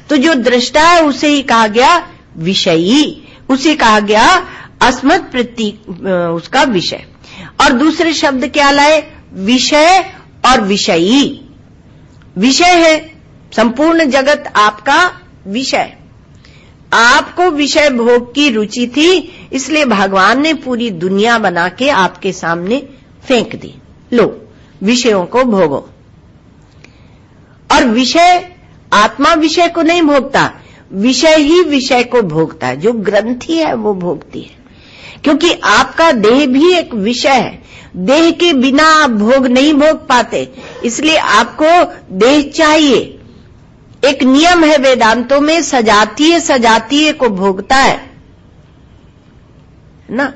तो जो दृष्टा है उसे ही कहा गया विषयी, उसे कहा गया अस्मत् प्रतीक, उसका विषय। और दूसरे शब्द क्या लाए? विषय और विषयी। विषय है संपूर्ण जगत आपका विषय। आपको विषय भोग की रुचि थी, इसलिए भगवान ने पूरी दुनिया बना के आपके सामने फेंक दी, लो विषयों को भोगो। और विषय, आत्मा विषय को नहीं भोगता, विषय ही विषय को भोगता है। जो ग्रंथि है वो भोगती है, क्योंकि आपका देह भी एक विषय है। देह के बिना आप भोग नहीं भोग पाते, इसलिए आपको देह चाहिए। एक नियम है वेदांतों में, सजातीय को भोगता है ना।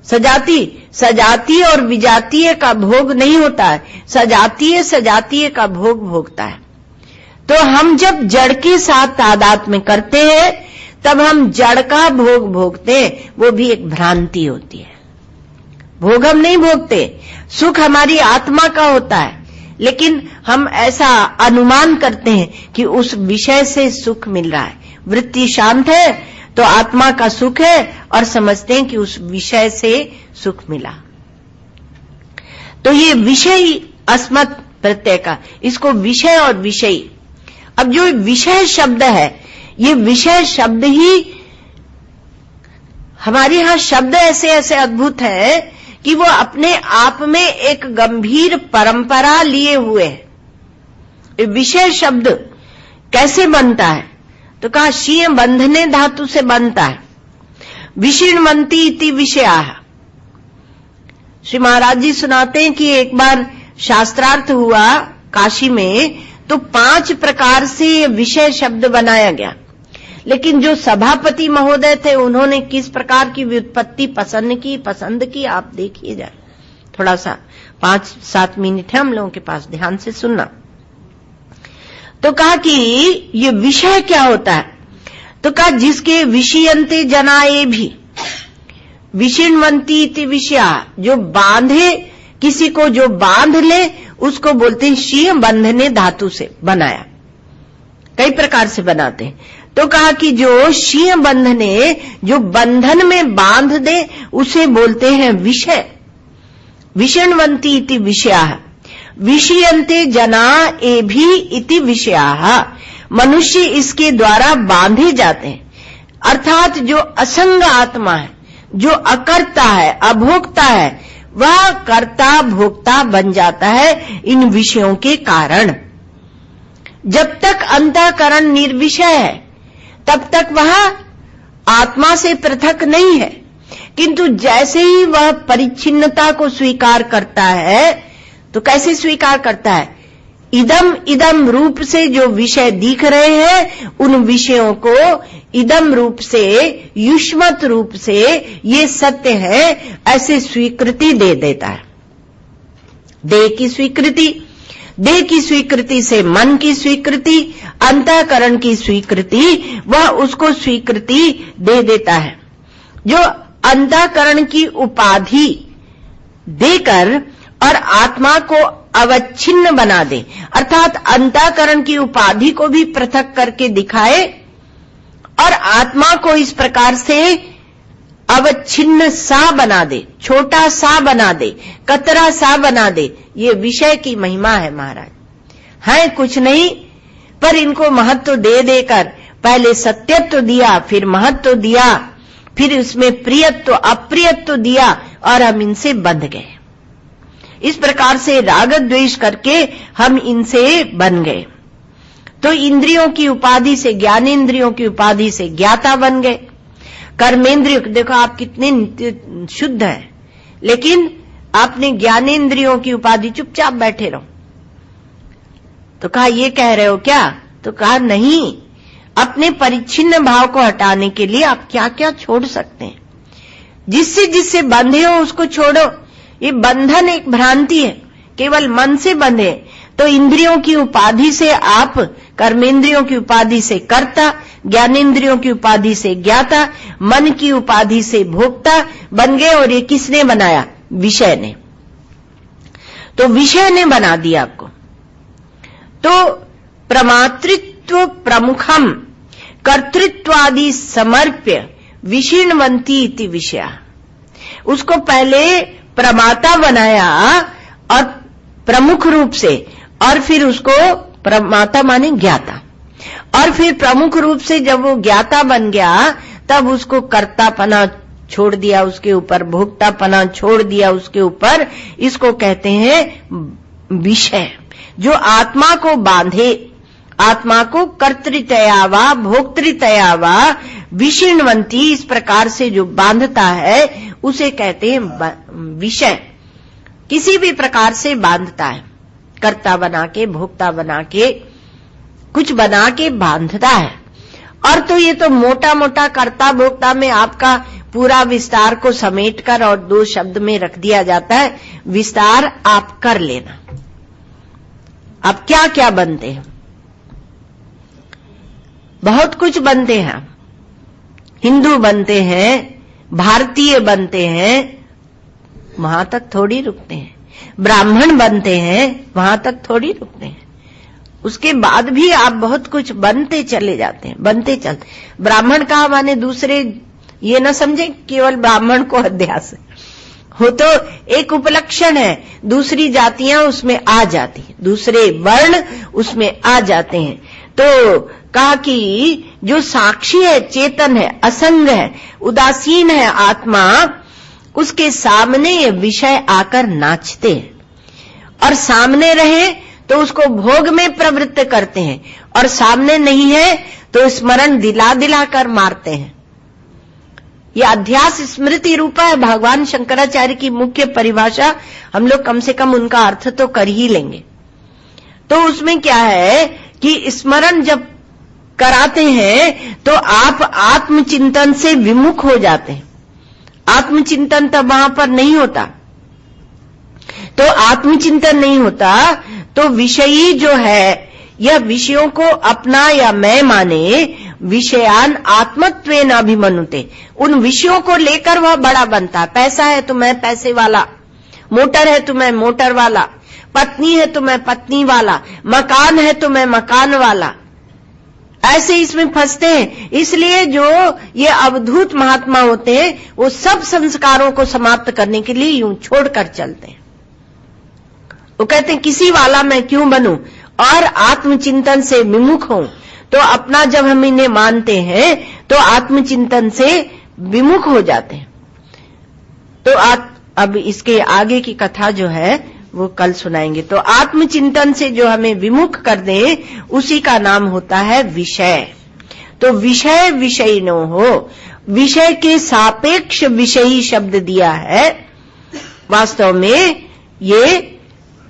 सजातीय और विजातीय का भोग नहीं होता है, सजातीय का भोग भोगता है। तो हम जब जड़ के साथ तादात्म्य करते हैं, तब हम जड़ का भोग भोगते हैं, वो भी एक भ्रांति होती है। भोग हम नहीं भोगते, सुख हमारी आत्मा का होता है, लेकिन हम ऐसा अनुमान करते हैं कि उस विषय से सुख मिल रहा है। वृत्ति शांत है तो आत्मा का सुख है, और समझते हैं कि उस विषय से सुख मिला। तो ये विषय अस्मत् प्रत्यय का, इसको विषय और विषयी। अब जो विषय शब्द है, ये विषय शब्द ही हमारे यहां शब्द ऐसे अद्भुत है कि वो अपने आप में एक गंभीर परंपरा लिए हुए है। विषय शब्द कैसे बनता है? तो कहा शीय बंधने धातु से बनता है। विशीर्णवन्ति इति विषयाः। श्री महाराज जी सुनाते हैं कि एक बार शास्त्रार्थ हुआ काशी में, तो 5 प्रकार से विषय शब्द बनाया गया। लेकिन जो सभापति महोदय थे, उन्होंने किस प्रकार की व्युत्पत्ति पसंद की आप देखिए जाए। थोड़ा सा 5-7 मिनट है हम लोगों के पास, ध्यान से सुनना। तो कहा कि ये विषय क्या होता है? तो कहा जिसके विषयन्ते जनाए भी, विशीर्णवन्ति इति विषया, जो बांधे, किसी को जो बांध ले उसको बोलते हैं शीय बंधने धातु से बनाया। कई प्रकार से बनाते हैं। तो कहा कि जो शीय बंधने, जो बंधन में बांध दे, उसे बोलते हैं विषय। विषण्वन्ति इति विषयाः, विषयन्ते जना एभि इति विषयाः। मनुष्य इसके द्वारा बांधे जाते हैं। अर्थात जो असंग आत्मा है, जो अकर्ता है, अभोक्ता है, वह कर्ता भोक्ता बन जाता है इन विषयों के कारण। जब तक अंतःकरण निर्विषय है, तब तक वह आत्मा से पृथक नहीं है। किंतु जैसे ही वह परिच्छिन्नता को स्वीकार करता है, तो कैसे स्वीकार करता है? इदम रूप से जो विषय दिख रहे हैं, उन विषयों को इदम रूप से, युष्मत रूप से ये सत्य है, ऐसे स्वीकृति दे देता है। देह की स्वीकृति से मन की स्वीकृति, अंतःकरण की स्वीकृति, वह उसको स्वीकृति दे देता है। जो अंतःकरण की उपाधि देकर और आत्मा को अवच्छिन्न बना दे, अर्थात अंतःकरण की उपाधि को भी पृथक करके दिखाए और आत्मा को इस प्रकार से अवच्छिन्न सा बना दे, छोटा सा बना दे, कतरा सा बना दे। ये विषय की महिमा है महाराज। है कुछ नहीं, पर इनको महत्व दे देकर पहले सत्यत्व दिया, फिर महत्व दिया, फिर उसमें प्रियत्व अप्रियत्व दिया, और हम इनसे बंध गए। इस प्रकार से राग द्वेष करके हम इनसे बन गए। तो इंद्रियों की उपाधि से, ज्ञानेन्द्रियों की उपाधि से ज्ञाता बन गए। कर्मेंद्रिय, देखो आप कितने शुद्ध हैं, लेकिन आपने ज्ञानेन्द्रियों की उपाधि, चुपचाप बैठे रहो। तो कहा ये कह रहे हो क्या? तो कहा नहीं, अपने परिच्छिन्न भाव को हटाने के लिए आप क्या क्या छोड़ सकते हैं। जिससे जिससे बंधे हो उसको छोड़ो। ये बंधन एक भ्रांति है, केवल मन से बंधे तो इंद्रियों की उपाधि से आप, कर्मेंद्रियों की उपाधि से कर्ता, ज्ञानेंद्रियों की उपाधि से ज्ञाता, मन की उपाधि से भोक्ता बन गए। और ये किसने बनाया? विषय ने। तो विषय ने बना दिया आपको। तो प्रमातृत्व प्रमुखम कर्तृत्वादि समर्प्य विषीणवंती इति विषया। उसको पहले प्रमाता बनाया और प्रमुख रूप से, और फिर उसको प्रमाता माने ज्ञाता, और फिर प्रमुख रूप से जब वो ज्ञाता बन गया तब उसको कर्तापना छोड़ दिया, उसके ऊपर भोक्तापना छोड़ दिया उसके ऊपर। इसको कहते हैं विषय, जो आत्मा को बांधे, आत्मा को कर्तृतया वा भोक्तृतया वा विषीणवंती, इस प्रकार से जो बांधता है उसे कहते हैं विषय। किसी भी प्रकार से बांधता है, कर्ता बना के, भोक्ता बना के, कुछ बना के बांधता है। और तो ये तो मोटा मोटा कर्ता भोक्ता में आपका पूरा विस्तार को समेटकर और 2 शब्द में रख दिया जाता है। विस्तार आप कर लेना। अब क्या क्या बनते हैं? बहुत कुछ बनते हैं। हिंदू बनते हैं, भारतीय बनते हैं, वहां तक थोड़ी रुकते हैं। ब्राह्मण बनते हैं, वहां तक थोड़ी रुकते हैं। उसके बाद भी आप बहुत कुछ बनते चले जाते हैं, बनते चलते। ब्राह्मण कहा माने दूसरे ये न समझे केवल ब्राह्मण को अध्यास हो, तो एक उपलक्षण है, दूसरी जातियां उसमें आ जाती हैं, दूसरे वर्ण उसमें आ जाते हैं। तो कहा कि जो साक्षी है, चेतन है, असंग है, उदासीन है आत्मा, उसके सामने ये विषय आकर नाचते हैं, और सामने रहे तो उसको भोग में प्रवृत्त करते हैं, और सामने नहीं है तो स्मरण दिला दिला कर मारते हैं। यह अध्यास स्मृति रूपा है। भगवान शंकराचार्य की मुख्य परिभाषा हम लोग कम से कम उनका अर्थ तो कर ही लेंगे। तो उसमें क्या है कि स्मरण जब कराते हैं तो आप आत्मचिंतन से विमुख हो जाते हैं। आत्मचिंतन तब वहां पर नहीं होता। तो आत्मचिंतन नहीं होता तो विषयी जो है, यह विषयों को अपना या मैं माने, विषयान आत्मत्वेन अभिमनुते, उन विषयों को लेकर वह बड़ा बनता। पैसा है तो मैं पैसे वाला, मोटर है तो मैं मोटर वाला, पत्नी है तो मैं पत्नी वाला, मकान है तो मैं मकान वाला, ऐसे इसमें फंसते हैं। इसलिए जो ये अवधूत महात्मा होते हैं वो सब संस्कारों को समाप्त करने के लिए यूं छोड़कर चलते हैं। वो कहते हैं किसी वाला मैं क्यों बनूं, और आत्मचिंतन से विमुख हूं। तो अपना जब हम इन्हें मानते हैं तो आत्मचिंतन से विमुख हो जाते हैं। तो अब इसके आगे की कथा जो है वो कल सुनाएंगे। तो आत्मचिंतन से जो हमें विमुख कर दे उसी का नाम होता है विषय। तो विषय विषयिनो हो, विषय के सापेक्ष विषयी शब्द दिया है। वास्तव में ये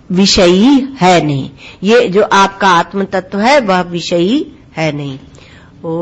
विषयी है नहीं, ये जो आपका आत्म तत्व है वह विषयी है नहीं। ओ